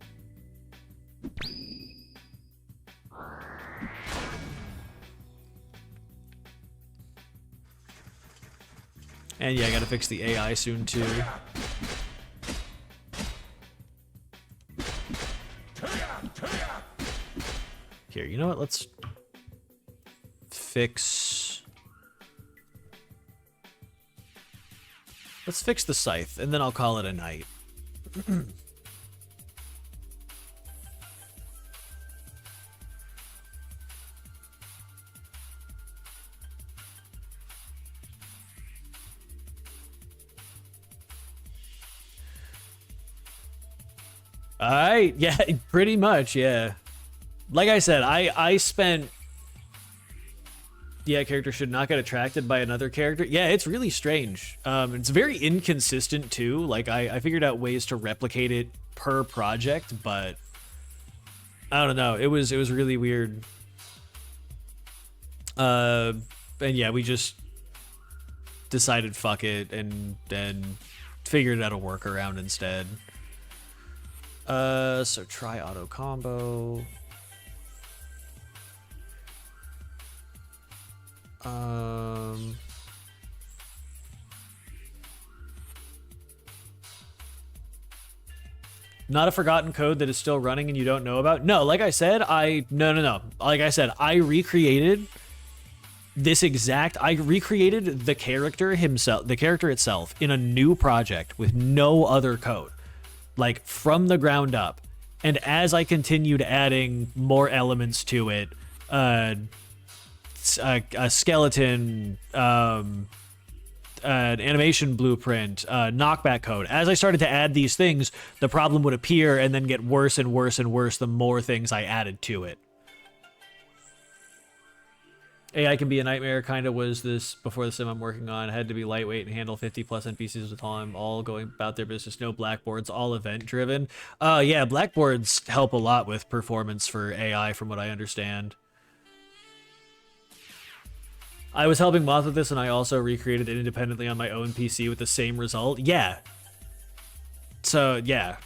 And yeah, I gotta fix the AI soon too. Here, you know what? Let's fix the scythe, and then I'll call it a night. Yeah, pretty much, yeah. Like I said, I spent... Yeah, character should not get attracted by another character. Yeah, it's really strange. It's very inconsistent, too. Like, I figured out ways to replicate it per project, but... I don't know, it was really weird. And yeah, we just decided fuck it, and figured out a workaround instead. So try auto combo. Not a forgotten code that is still running and you don't know about? No, like I said, no. Like I said, I recreated I recreated the character himself, the character itself, in a new project with no other code, like from the ground up. And as I continued adding more elements to it, a skeleton, an animation blueprint, knockback code. As I started to add these things, the problem would appear and then get worse and worse and worse the more things I added to it. AI can be a nightmare, kind of was this before the sim I'm working on. Had to be lightweight and handle 50 plus NPCs at a time, all going about their business, no blackboards, all event driven. Yeah, blackboards help a lot with performance for AI from what I understand. I was helping Moth with this and I also recreated it independently on my own PC with the same result. Yeah. So, yeah.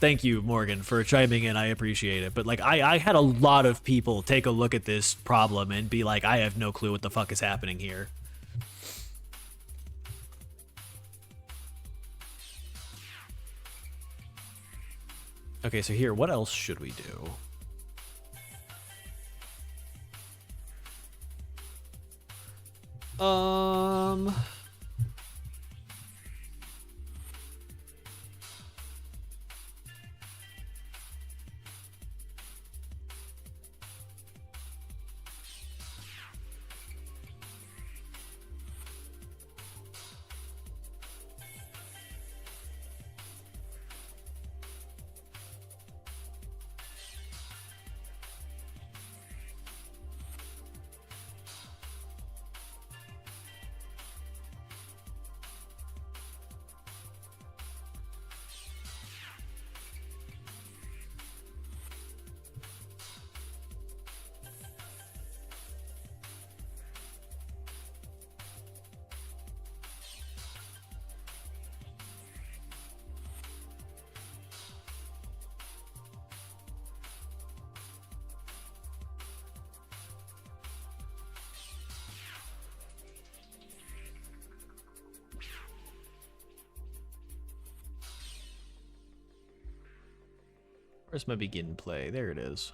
Thank you, Morgan, for chiming in. I appreciate it. But, like, I had a lot of people take a look at this problem and be like, I have no clue what the fuck is happening here. Okay, so here, what else should we do? Where's my begin play? There it is.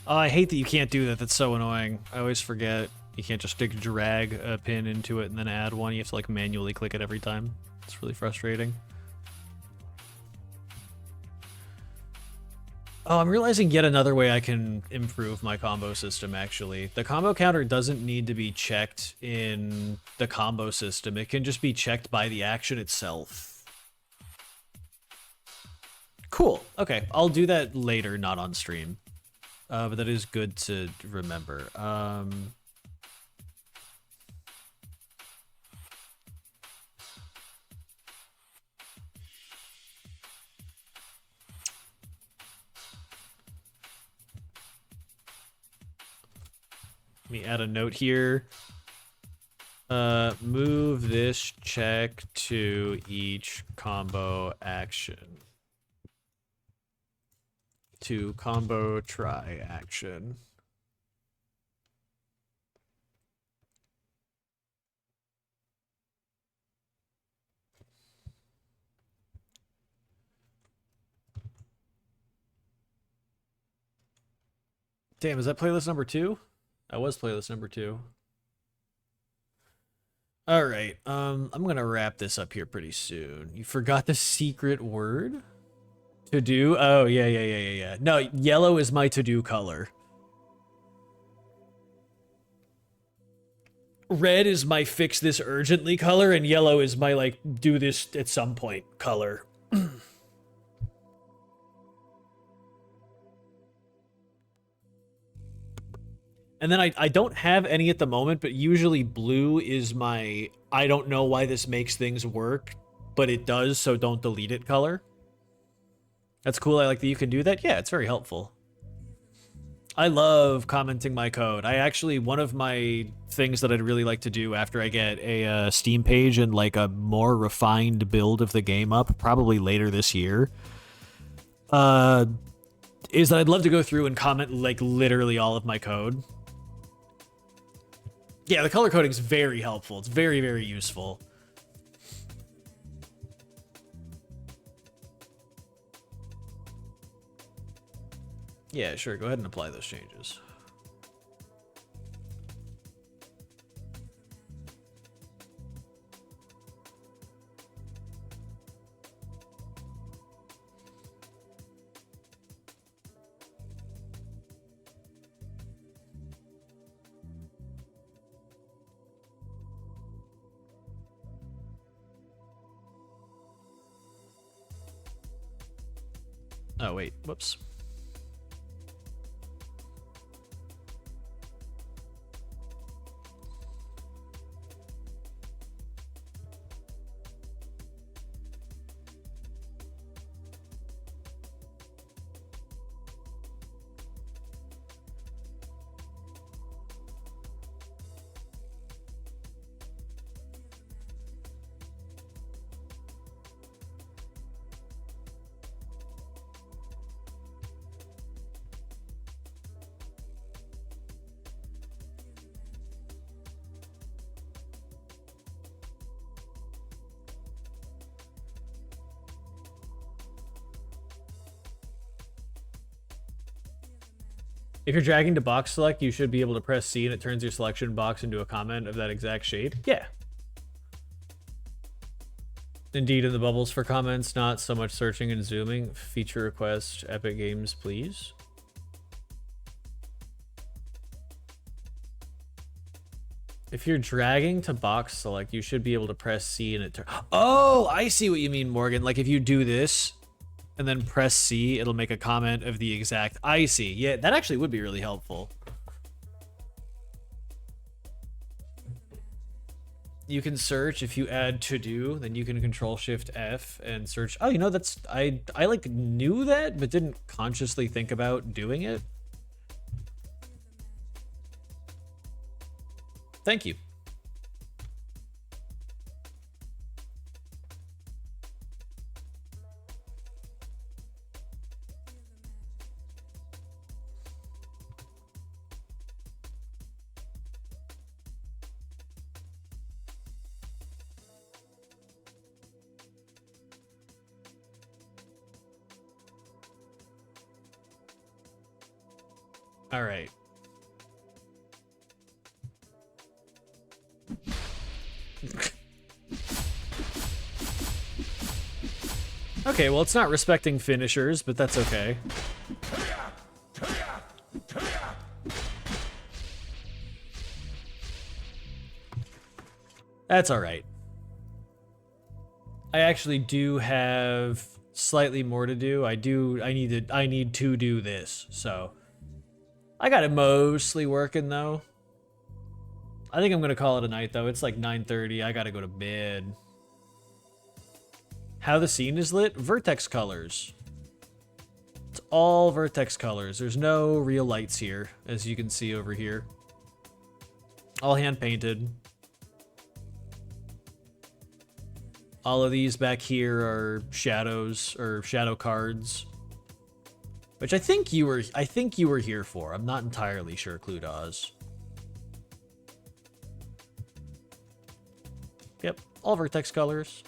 Oh, I hate that you can't do that. That's so annoying. I always forget. You can't just drag a pin into it and then add one. You have to like manually click it every time. It's really frustrating. Oh, I'm realizing yet another way I can improve my combo system, actually. The combo counter doesn't need to be checked in the combo system. It can just be checked by the action itself. Cool. Okay, I'll do that later, not on stream. But that is good to remember. Let me add a note here. Move this check to each combo action. To combo try action. Damn, is that playlist number 2? That was playlist number 2. All right. I'm going to wrap this up here pretty soon. You forgot the secret word? To do? Oh, yeah. No, yellow is my to-do color. Red is my fix this urgently color, and yellow is my, like, do this at some point color. And then I don't have any at the moment, but usually blue is my I don't know why this makes things work, but it does, so don't delete it color. That's cool. I like that you can do that. Yeah, it's very helpful. I love commenting my code. I actually, one of my things that I'd really like to do after I get a Steam page and like a more refined build of the game up, probably later this year, is that I'd love to go through and comment like literally all of my code. Yeah, the color coding is very helpful. It's very, very useful. Yeah, sure. Go ahead and apply those changes. Oh, wait. Whoops. If you're dragging to box select, you should be able to press C and it turns your selection box into a comment of that exact shape. Yeah. Indeed, in the bubbles for comments, not so much searching and zooming. Feature request, Epic Games, please. If you're dragging to box select, you should be able to press C and it turns... Oh, I see what you mean, Morgan. Like if you do this and then press C, it'll make a comment of the exact... I see. Yeah, that actually would be really helpful. You can search if you add to do, then you can Control Shift F and search. Oh, you know, that's... I like knew that, but didn't consciously think about doing it. Thank you. All right. Okay, well, it's not respecting finishers, but that's okay. That's all right. I actually do have slightly more to do. I need to do this, so I got it mostly working though. I think I'm gonna call it a night though. It's like 9:30. I gotta go to bed. How the scene is lit? Vertex colors. It's all vertex colors. There's no real lights here, as you can see over here. All hand painted. All of these back here are shadows or shadow cards, which I think you were here for. I'm not entirely sure, Cluedaz. Yep, all vertex colors.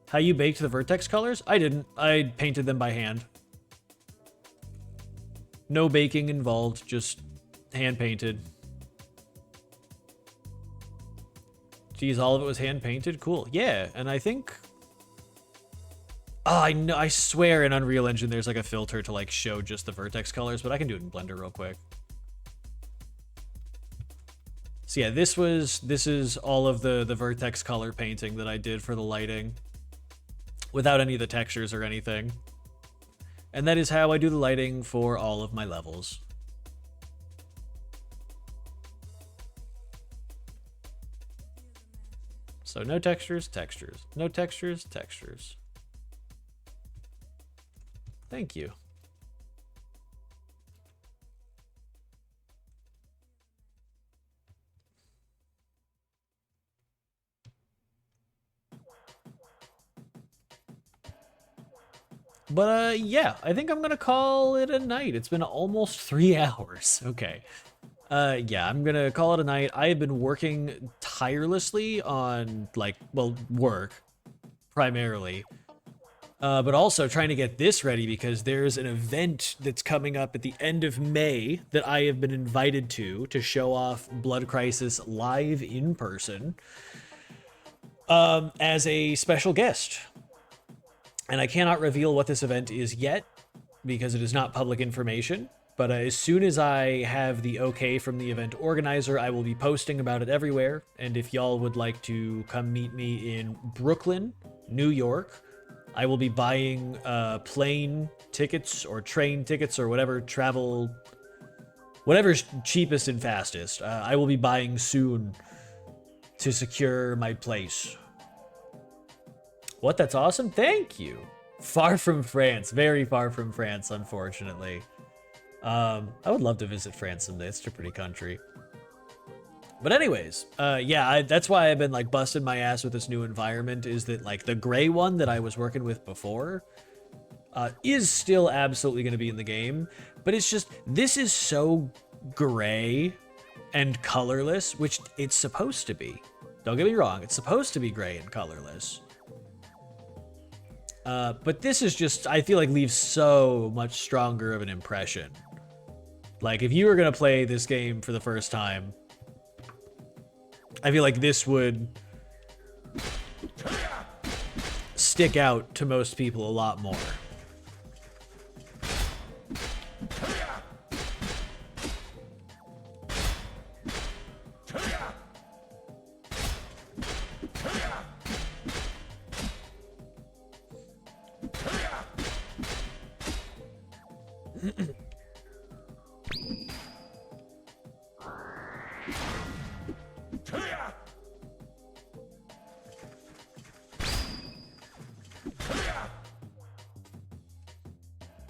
How you baked the vertex colors? I didn't. I painted them by hand. No baking involved, just hand painted. Geez, all of it was hand painted? Cool. Yeah, and I think... Oh, I know. I swear in Unreal Engine there's like a filter to like show just the vertex colors, but I can do it in Blender real quick. So yeah, this is all of the vertex color painting that I did for the lighting without any of the textures or anything. And that is how I do the lighting for all of my levels. So no textures, textures. No textures, textures. Thank you. But yeah, I think I'm gonna call it a night. It's been almost 3 hours. Okay. Yeah, I'm gonna call it a night. I have been working tirelessly on like, well, work primarily. But also trying to get this ready because there's an event that's coming up at the end of May that I have been invited to show off Blood Crisis live in person as a special guest. And I cannot reveal what this event is yet because it is not public information. But as soon as I have the okay from the event organizer, I will be posting about it everywhere. And if y'all would like to come meet me in Brooklyn, New York, I will be buying plane tickets or train tickets or whatever travel, whatever's cheapest and fastest. I will be buying soon to secure my place. What? That's awesome. Thank you. Far from France. Very far from France, unfortunately. I would love to visit France someday. It's a pretty country. But anyways, yeah, that's why I've been like busting my ass with this new environment is that like the gray one that I was working with before is still absolutely going to be in the game. But it's just, this is so gray and colorless, which it's supposed to be. Don't get me wrong. It's supposed to be gray and colorless. But this is just, I feel like leaves so much stronger of an impression. Like if you were going to play this game for the first time, I feel like this would stick out to most people a lot more.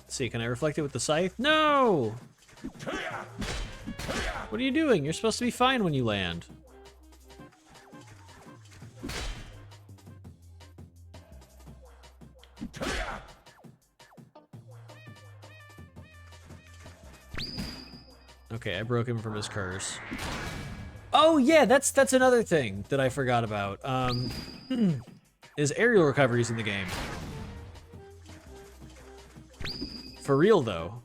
See, can I reflect it with the scythe? No! What are you doing? You're supposed to be fine when you land. Okay, I broke him from his curse. Oh yeah, that's another thing that I forgot about. Is aerial recoveries in the game. For real, though.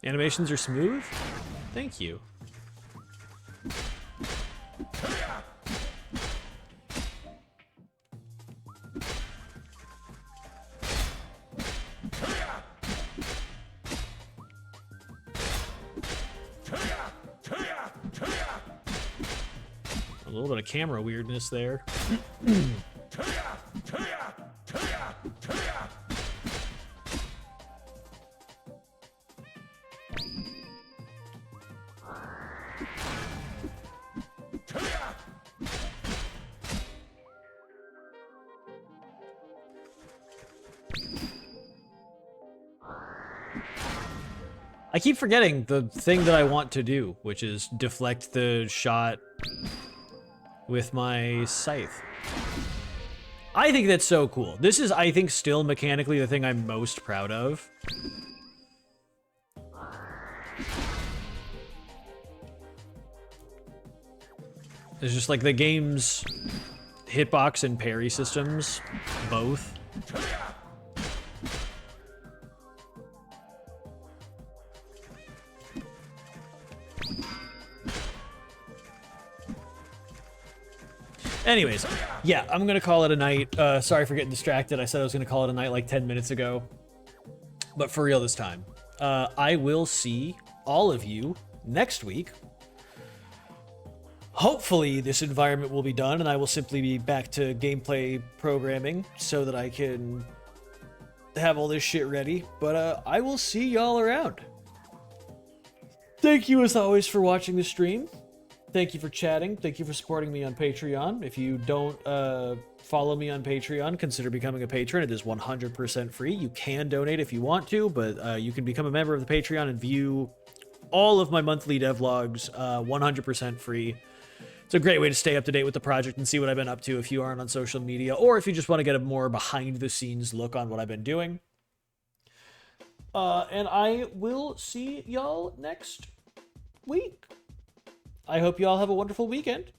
Animations are smooth? Thank you. A little bit of camera weirdness there. I keep forgetting the thing that I want to do, which is deflect the shot with my scythe. I think that's so cool. This is, I think, still mechanically the thing I'm most proud of. It's just like the game's hitbox and parry systems, both. Anyways, yeah, I'm gonna call it a night. Sorry for getting distracted. I said I was gonna call it a night like 10 minutes ago, but for real this time. I will see all of you next week. Hopefully this environment will be done and I will simply be back to gameplay programming so that I can have all this shit ready. But I will see y'all around. Thank you as always for watching the stream. Thank you for chatting. Thank you for supporting me on Patreon. If you don't follow me on Patreon, consider becoming a patron. It is 100% free. You can donate if you want to, but you can become a member of the Patreon and view all of my monthly devlogs 100% free. It's a great way to stay up to date with the project and see what I've been up to if you aren't on social media, or if you just want to get a more behind-the-scenes look on what I've been doing. And I will see y'all next week. I hope y'all have a wonderful weekend.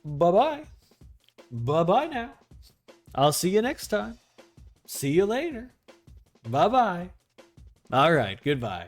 Bye-bye. Bye-bye now. I'll see you next time. See you later. Bye-bye. All right, goodbye.